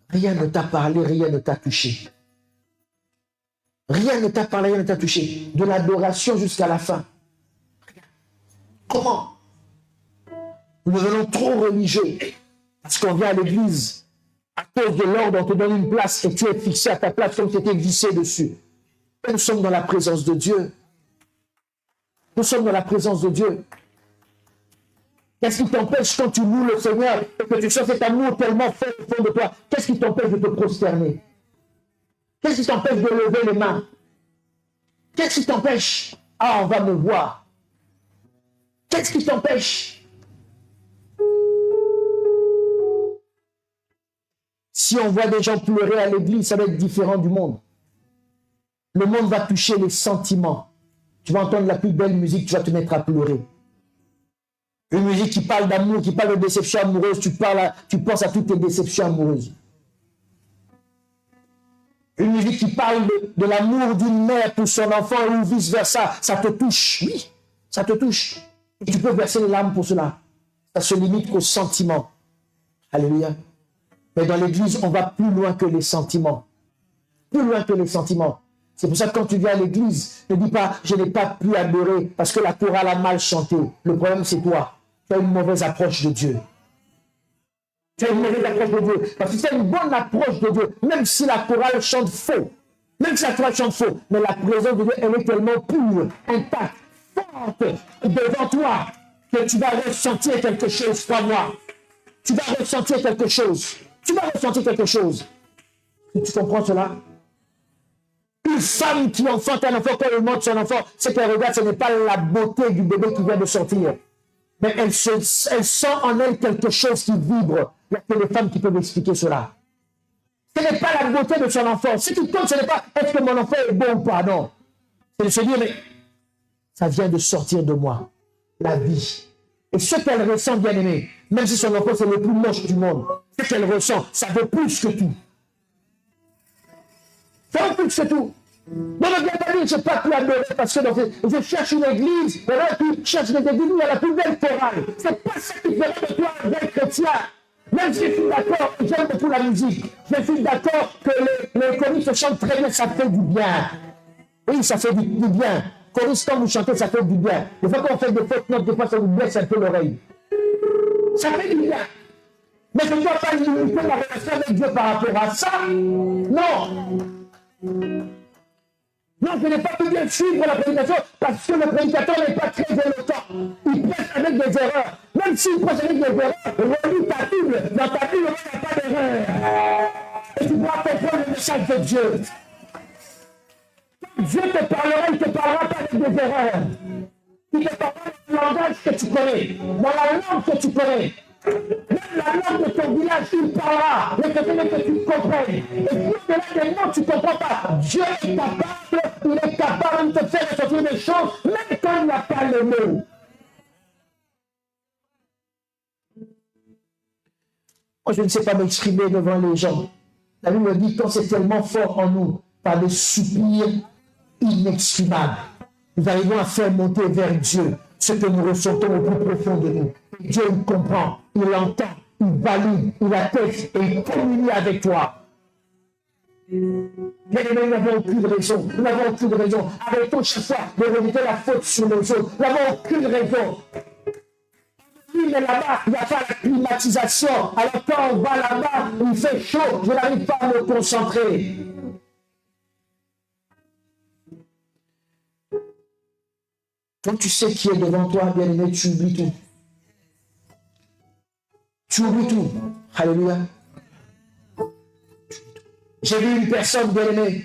Rien ne t'a parlé, rien ne t'a touché. Rien ne t'a parlé, rien ne t'a touché. De l'adoration jusqu'à la fin. Comment? Nous devenons trop religieux parce qu'on vient à l'église. À cause de l'ordre, on te donne une place et tu es fixé à ta place comme si tu étais vissé dessus. Nous sommes dans la présence de Dieu. Nous sommes dans la présence de Dieu. Qu'est-ce qui t'empêche quand tu loues le Seigneur et que tu sens cet amour tellement fort au fond de toi? Qu'est-ce qui t'empêche de te prosterner? Qu'est-ce qui t'empêche de lever les mains? Qu'est-ce qui t'empêche? Ah, on va me voir. Qu'est-ce qui t'empêche? Si on voit des gens pleurer à l'église, ça va être différent du monde. Le monde va toucher les sentiments. Tu vas entendre la plus belle musique, tu vas te mettre à pleurer. Une musique qui parle d'amour, qui parle de déception amoureuse, tu penses à toutes tes déceptions amoureuses. Une musique qui parle de l'amour d'une mère pour son enfant ou vice-versa, ça te touche. Oui, ça te touche. Et tu peux verser les larmes pour cela. Ça se limite qu'aux sentiments. Alléluia. Mais dans l'église, on va plus loin que les sentiments. Plus loin que les sentiments. C'est pour ça que quand tu viens à l'église, ne dis pas « je n'ai pas pu adorer parce que la chorale a mal chanté ». Le problème, c'est toi. Tu as une mauvaise approche de Dieu. Tu as une mauvaise approche de Dieu. Parce que tu as une bonne approche de Dieu, même si la chorale chante faux. Même si la chorale chante faux. Mais la présence de Dieu, elle est tellement pure, intacte, forte devant toi que tu vas ressentir quelque chose, crois-moi. Tu vas ressentir quelque chose. Tu vas ressentir quelque chose. Tu comprends cela? Une femme qui enfante un enfant, quand elle montre son enfant, ce qu'elle regarde, ce n'est pas la beauté du bébé qui vient de sortir. Mais elle sent en elle quelque chose qui vibre. Il y a que les femmes qui peuvent expliquer cela. Ce n'est pas la beauté de son enfant. Ce qui compte, ce n'est pas est-ce que mon enfant est beau ou pas, non. C'est de se dire, mais ça vient de sortir de moi. La vie. Et ce qu'elle ressent, bien aimé, même si son enfant c'est le plus moche du monde, ce qu'elle ressent, ça vaut plus que tout. Ça vaut plus que tout. Dans le bien famille, je n'ai pas pu adorer parce que je cherche une église, et là tu cherches une église où il y a la plus belle chorale. C'est pas ça qui fait de toi un vrai chrétien. Même si je suis d'accord, j'aime beaucoup la musique. Je suis d'accord que les choristes chantent très bien, ça fait du bien. Oui, ça fait du bien. Choriste, quand vous chantez, ça fait du bien. Des fois, quand on fait des fautes notes, des fois, ça vous blesse un peu l'oreille. Ça fait du bien. Mais je ne dois pas limiter ma relation avec Dieu par rapport à ça. Non. Non, je n'ai pas pu bien suivre la prédication parce que le prédicateur n'est pas très éloquent. Il prêche avec des erreurs. Même s'il prêche avec des erreurs, relis ta Bible. Dans ta Bible, il n'y a pas d'erreur. Et tu dois comprendre le message de Dieu. Dieu te parlera, il ne te parlera pas avec des erreurs. Il te parlera dans le langage que tu connais, dans la langue que tu connais. Même la langue de ton village, il parlera. Le fait que tu comprennes. Et si au-delà des mots, tu ne comprends pas. Dieu est capable, il est capable de te faire ressortir des choses, même quand il n'y a pas le mot. Moi, je ne sais pas m'exprimer devant les gens. La Bible dit quand c'est tellement fort en nous, par des soupirs inexprimables, nous arrivons à faire monter vers Dieu ce que nous ressentons au plus profond de nous. Dieu il comprend, il entend, il valide, il atteste et il communie avec toi. Bien aimé, nous n'avons aucune raison. Nous n'avons aucune raison. Arrêtons chaque fois de rejeter la faute sur les autres. Nous n'avons aucune raison. Oui, mais là-bas, il n'y a pas la climatisation. Alors quand on va là-bas, il fait chaud, je n'arrive pas à me concentrer. Quand tu sais qui est devant toi, bien aimé, tu oublies tout. Tu oublies tout. Alléluia. J'ai vu une personne, bien aimée.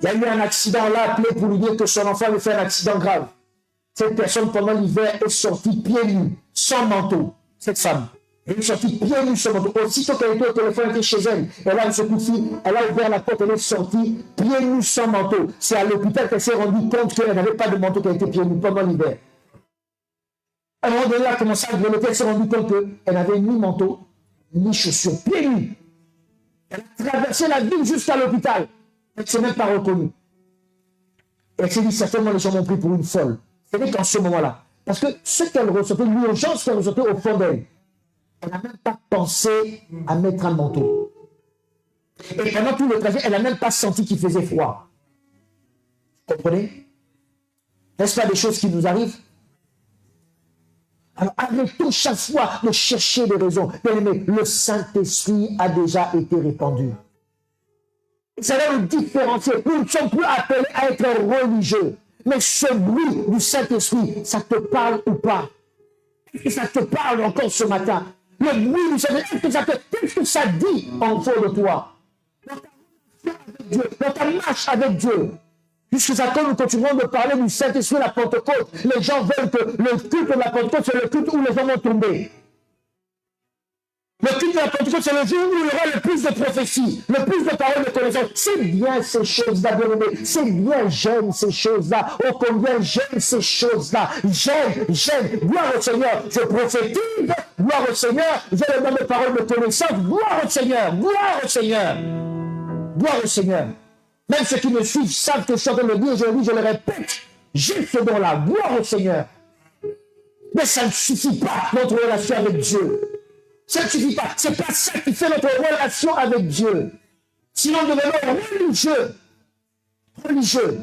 Il y a eu un accident, là, appelé pour lui dire que son enfant avait fait un accident grave. Cette personne, pendant l'hiver, est sortie pieds nus, sans manteau. Cette femme. Elle est sortie pieds nus, sans manteau. Aussitôt qu'elle était au téléphone, elle était chez elle. Elle a ce coup de fil, elle a ouvert la porte, elle est sortie pieds nus, sans manteau. C'est à l'hôpital qu'elle s'est rendue compte qu'elle n'avait pas de manteau, qu'elle était pieds nus pendant l'hiver. À un moment donné, elle a commencé à grelotter, elle s'est rendue compte qu'elle n'avait ni manteau, ni chaussures, pieds nus. Elle a traversé la ville jusqu'à l'hôpital. Elle ne s'est même pas reconnue. Et elle s'est dit, certainement les gens m'ont pris pour une folle. Ce n'est qu'en ce moment-là. Parce que ce qu'elle ressentait, l'urgence qu'elle ressentait au fond d'elle, elle n'a même pas pensé à mettre un manteau. Et pendant tout le trajet, elle n'a même pas senti qu'il faisait froid. Vous comprenez? N'est-ce pas des choses qui nous arrivent? Alors arrêtons chaque fois de chercher des raisons. Bien aimé, le Saint-Esprit a déjà été répandu. Ça va nous différencier. Nous ne sommes plus appelés à être religieux. Mais ce bruit du Saint-Esprit, ça te parle ou pas? Est-ce que ça te parle encore ce matin? Le bruit du Saint-Esprit, qu'est-ce que ça dit en fond de toi? Dans ta marche avec Dieu. Jusqu'à quand nous continuons de parler du Saint-Esprit de la Pentecôte. Les gens veulent que le culte de la Pentecôte, c'est le culte où les gens vont tomber. Le culte de la Pentecôte, c'est le jour où il y aura le plus de prophéties, le plus de paroles de connaissance. C'est bien ces choses-là, bien aimé. C'est bien, j'aime ces choses-là. Oh, combien j'aime ces choses-là. J'aime. Gloire au Seigneur. Je prophétise. Gloire au Seigneur. J'ai le nom de paroles de connaissance. Gloire au Seigneur. Gloire au Seigneur. Gloire au Seigneur. Même ceux qui me suivent savent que je suis en train de le dire, je le dis, je le répète. J'ai ce don-là. Gloire au Seigneur. Mais ça ne suffit pas, notre relation avec Dieu. Ça ne suffit pas. Ce n'est pas ça qui fait notre relation avec Dieu. Sinon, nous devenons religieux. Religieux.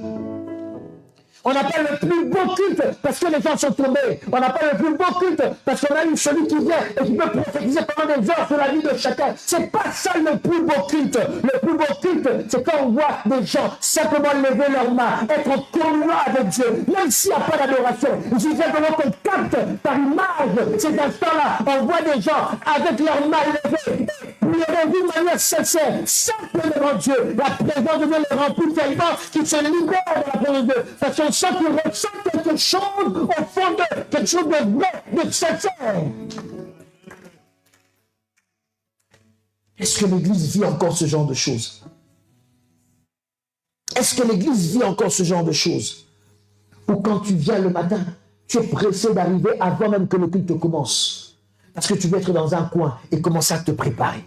On n'a pas le plus beau culte parce que les gens sont tombés. On n'a pas le plus beau culte parce qu'on a eu celui qui vient et qui peut prophétiser pendant des heures sur la vie de chacun. C'est pas ça le plus beau culte. Le plus beau culte, c'est quand on voit des gens simplement lever leurs mains, être en communion avec Dieu, même s'il n'y a pas d'adoration. Il suffit simplement qu'on capte par image ces instants-là. On voit des gens avec leurs mains levées, prier d'une manière sincère, simple devant Dieu. La présence de Dieu les remplit tellement qu'ils se libèrent de la présence de Dieu. Parce qu'on sent qu'ils ressentent quelque chose au fond d'eux, quelque chose de vrai, de sincère. Est-ce que l'Église vit encore ce genre de choses? Est-ce que l'Église vit encore ce genre de choses? ou quand tu viens le matin, tu es pressé d'arriver avant même que le culte commence. Parce que tu veux être dans un coin et commencer à te préparer.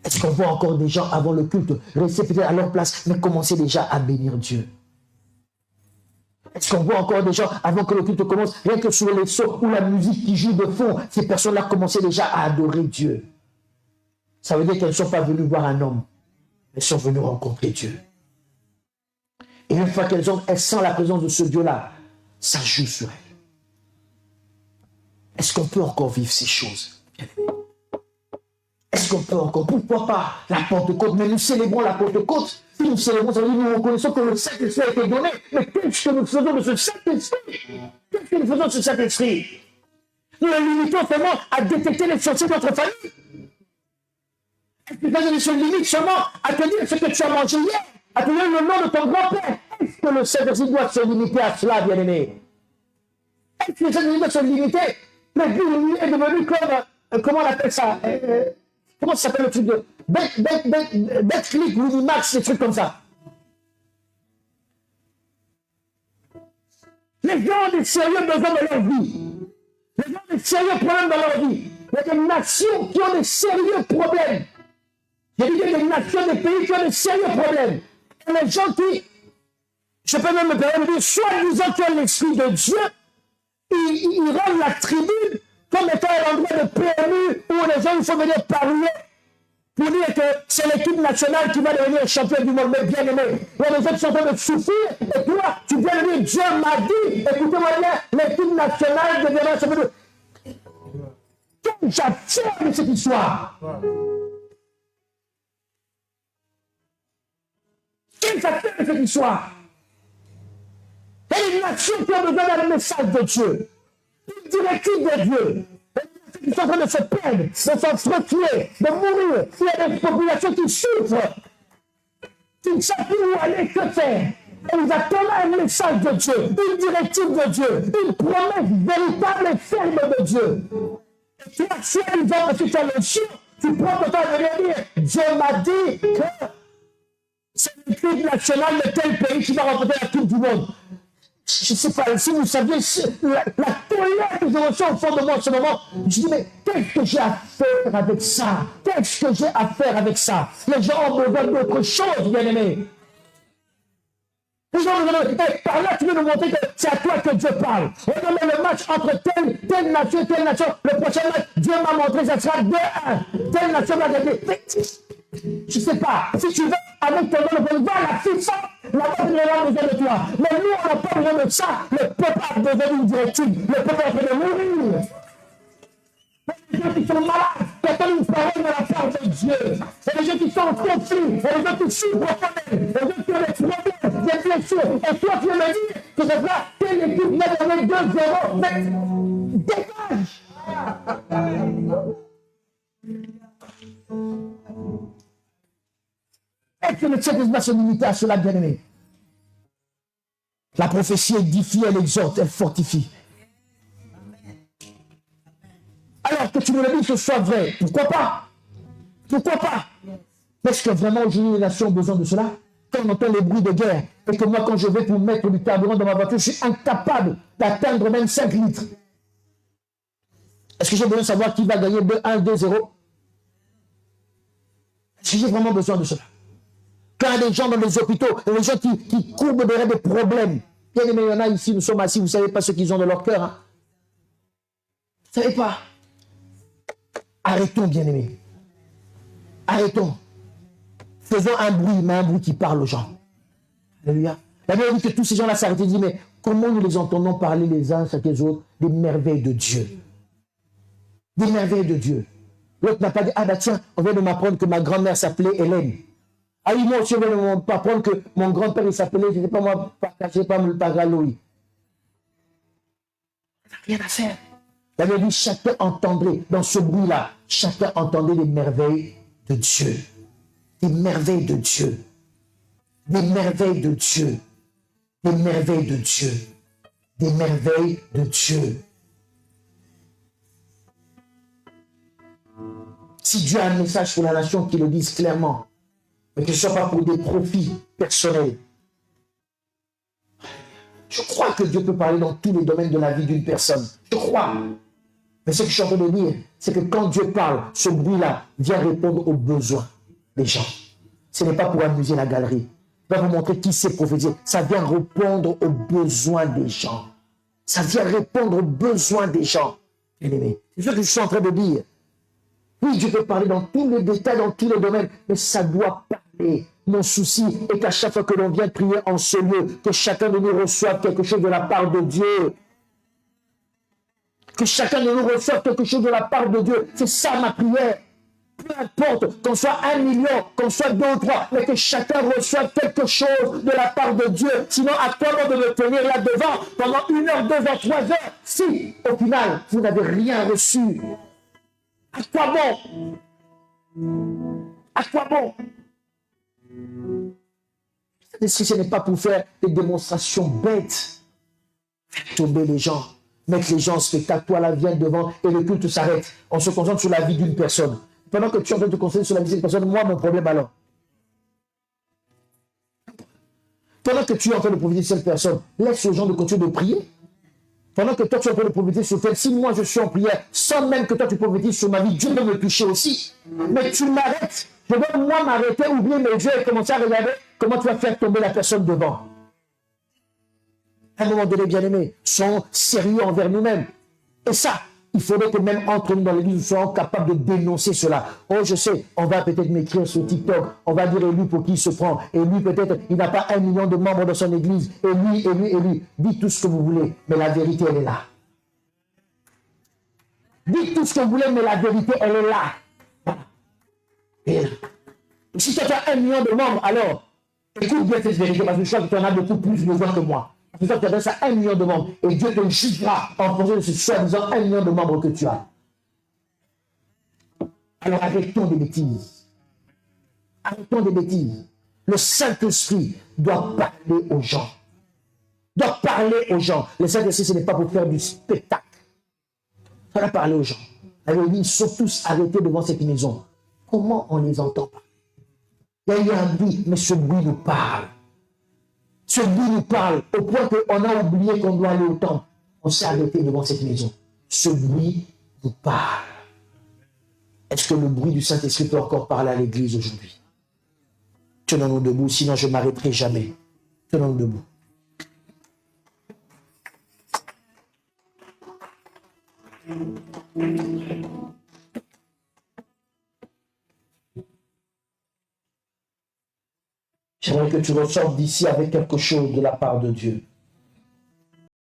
Est-ce qu'on voit encore des gens avant le culte rester peut-être à leur place, mais commencer déjà à bénir Dieu? Est-ce qu'on voit encore des gens avant que le culte commence, rien que sur les sons ou la musique qui joue de fond, ces personnes-là commençaient déjà à adorer Dieu? Ça veut dire qu'elles ne sont pas venues voir un homme, elles sont venues rencontrer Dieu. Et une fois qu'elles sentent la présence de ce Dieu-là, ça joue sur elles. Est-ce qu'on peut encore vivre ces choses? Est-ce qu'on peut encore? Pourquoi pas la Pentecôte? Mais nous célébrons la Pentecôte. Si nous célébrons, ça veut dire que nous reconnaissons que le Saint-Esprit a été donné. Mais qu'est-ce que nous faisons de ce Saint-Esprit? Qu'est-ce que nous faisons de ce Saint-Esprit? Nous le limitons seulement à détecter les sorties de notre famille. Est-ce que ça se limite seulement à te dire ce que tu as mangé hier, à te dire le nom de ton grand-père? Est-ce que le Saint-Esprit doit se limiter à cela, bien-aimé? Est-ce que le Saint-Esprit doit se limiter? Mais puis, il est devenu comme, comment on appelle ça? Comment ça s'appelle le truc de Betclic, Minimax, des trucs comme ça? Les gens ont des sérieux besoins de leur vie. Les gens ont des sérieux problèmes dans leur vie. Il y a des nations qui ont des sérieux problèmes. Il y a des nations, des pays qui ont des sérieux problèmes. Et les gens qui, je peux même me permettre de dire, soi-disant qui ont l'esprit de Dieu, ils rendent la tribune comme étant un endroit de PMU où les gens, il faut venir parler pour dire que c'est l'équipe nationale qui va devenir champion du monde. Mais bien aimé, il y a des gens qui sont en train de souffrir et toi, tu viens de dire, Dieu m'a dit, écoutez-moi bien, l'équipe nationale deviendra champion du monde. Quel j'attire de cette histoire? Quel j'attire de cette histoire? Il y a une nation qui a besoin d'un message de Dieu, une directive de Dieu. Ils sont en train de se perdre, de s'entretuer, de mourir. Il y a des populations qui souffrent, qui ne savent plus où aller, que faire. Et ils attendent un message de Dieu, une directive de Dieu, une promesse véritable et ferme de Dieu. Et toi, si ils vont, parce que tu as le chien, tu prends le temps de venir dire, Dieu m'a dit que c'est l'équipe nationale de tel pays qui va remporter la Coupe du Monde. Je ne sais pas, si vous saviez la colère que je ressens au fond de moi en ce moment, je dis, mais qu'est-ce que j'ai à faire avec ça? Qu'est-ce que j'ai à faire avec ça? Les gens ont besoin d'autre chose, bien-aimés. Les gens ont besoin de... Et par là, tu veux nous montrer que c'est à toi que Dieu parle. Regardez le match entre telle nation et telle nation. Le prochain match, Dieu m'a montré, ça sera 2-1. Telle nation va gagner. Je ne sais pas, si tu veux, avec ton nom, va à la FIFA, la base n'a besoin de toi. Mais nous, on n'a pas besoin de ça. Le peuple a besoin d'une directive. Le peuple a besoin de mourir. Les gens qui sont malades, qui attendent une parole de la part de Dieu. Et les gens qui sont en conflit, et les gens qui souffrent au les gens qui ont des problèmes, des blessures. Et toi, tu veux me dire que ce sera telle équipe met avec 2-0. Mais dégage! Est-ce que le Saint-Esprit va se limiter à cela, bien-aimé? La prophétie édifie, elle exhorte, elle fortifie. Alors que tu me le dis que ce soit vrai, pourquoi pas? Pourquoi pas? Est-ce que vraiment aujourd'hui les nations ont besoin de cela? Quand on entend les bruits de guerre, et que moi quand je vais pour mettre du carburant dans ma voiture, je suis incapable d'atteindre même 5 litres. Est-ce que j'ai besoin de savoir qui va gagner 2-1, 2-0? Est-ce que j'ai vraiment besoin de cela? Quand il y a des gens dans les hôpitaux, des gens qui courbent derrière des problèmes. Bien aimé, il y en a ici, nous sommes assis, vous ne savez pas ce qu'ils ont dans leur cœur. Hein? Vous ne savez pas. Arrêtons, bien aimé. Arrêtons. Faisons un bruit, mais un bruit qui parle aux gens. Alléluia. La Bible dit que tous ces gens-là s'arrêtent et disent, mais comment nous les entendons parler les uns chaque les autres des merveilles de Dieu? Des merveilles de Dieu. L'autre n'a pas dit, ah bah tiens, on vient de m'apprendre que ma grand-mère s'appelait Hélène. Ah oui, moi aussi, on vient de m'apprendre que mon grand-père, il s'appelait, je ne sais pas moi, je ne sais pas, le Pagaloï. Rien à faire. La Bible dit, chacun entendrait, dans ce bruit-là, chacun entendait les merveilles de Dieu. Des merveilles de Dieu. Des merveilles de Dieu. Des merveilles de Dieu. Des merveilles de Dieu. Si Dieu a un message pour la nation, qu'il le dise clairement, mais que ce ne soit pas pour des profits personnels. Je crois que Dieu peut parler dans tous les domaines de la vie d'une personne. Je crois. Mais ce que je suis en train de dire, c'est que quand Dieu parle, ce bruit-là vient répondre aux besoins des gens. Ce n'est pas pour amuser la galerie. Il va vous montrer qui sait prophétiser. Ça vient répondre aux besoins des gens. Ça vient répondre aux besoins des gens. Bien-aimés, c'est ce que je suis en train de dire. Oui, Dieu peut parler dans tous les détails, dans tous les domaines, mais ça doit parler. Mon souci est qu'à chaque fois que l'on vient prier en ce lieu, que chacun de nous reçoive quelque chose de la part de Dieu. Que chacun de nous reçoive quelque chose de la part de Dieu. C'est ça ma prière. Peu importe qu'on soit 1 million, qu'on soit 2 ou 3, mais que chacun reçoive quelque chose de la part de Dieu. Sinon, à quoi bon de me tenir là devant pendant 1 heure, 2 heures, 3 heures, si au final, vous n'avez rien reçu? À quoi bon? À quoi bon? Si ce n'est pas pour faire des démonstrations bêtes, faire tomber les gens, mettre les gens en spectacle, toi là, viens devant et le culte s'arrête. On se concentre sur la vie d'une personne. Pendant que tu es en train de te concentrer sur la vie d'une personne, moi, mon problème alors. Pendant que tu es en train de profiter de cette personne, laisse aux gens de continuer de prier. Pendant que toi, tu es en train de prophétiser sur elle, si moi je suis en prière, sans même que toi tu prophétises sur ma vie, Dieu peut me toucher aussi. Mais tu m'arrêtes. Je dois moi m'arrêter, oublier mes yeux et commencer à regarder comment tu vas faire tomber la personne devant. À un moment donné, bien-aimés, soyons sérieux envers nous-mêmes. Et ça, il faudrait que même entre nous dans l'église, nous soyons capables de dénoncer cela. Oh, je sais, on va peut-être m'écrire sur TikTok, on va dire, et lui, pour qui il se prend. Et lui, peut-être, il n'a pas 1 million de membres dans son église. Et lui, et lui, et lui. Dites tout ce que vous voulez, mais la vérité, elle est là. Dites tout ce que vous voulez, mais la vérité, elle est là. Voilà. Et là. Si tu as 1 million de membres, alors, écoute bien cette vérité, parce que je crois que tu en as beaucoup plus besoin que moi. Parce que toi, tu adresses à 1 million de membres, et Dieu te jugera en fonction de ce soi-disant 1 million de membres que tu as. Alors arrêtons des bêtises. Arrêtons des bêtises. Le Saint-Esprit doit parler aux gens. Doit parler aux gens. Le Saint-Esprit, ce n'est pas pour faire du spectacle. Ça doit parler aux gens. Alors, ils sont tous arrêtés devant cette maison. Comment on les entend pas? Il y a eu un bruit, mais ce bruit nous parle. Ce bruit nous parle au point qu'on a oublié qu'on doit aller au temple. On s'est arrêté devant cette maison. Ce bruit nous parle. Est-ce que le bruit du Saint-Esprit peut encore parler à l'église aujourd'hui? Tenons-nous debout, sinon je ne m'arrêterai jamais. Tenons-nous debout. J'aimerais que tu ressortes d'ici avec quelque chose de la part de Dieu.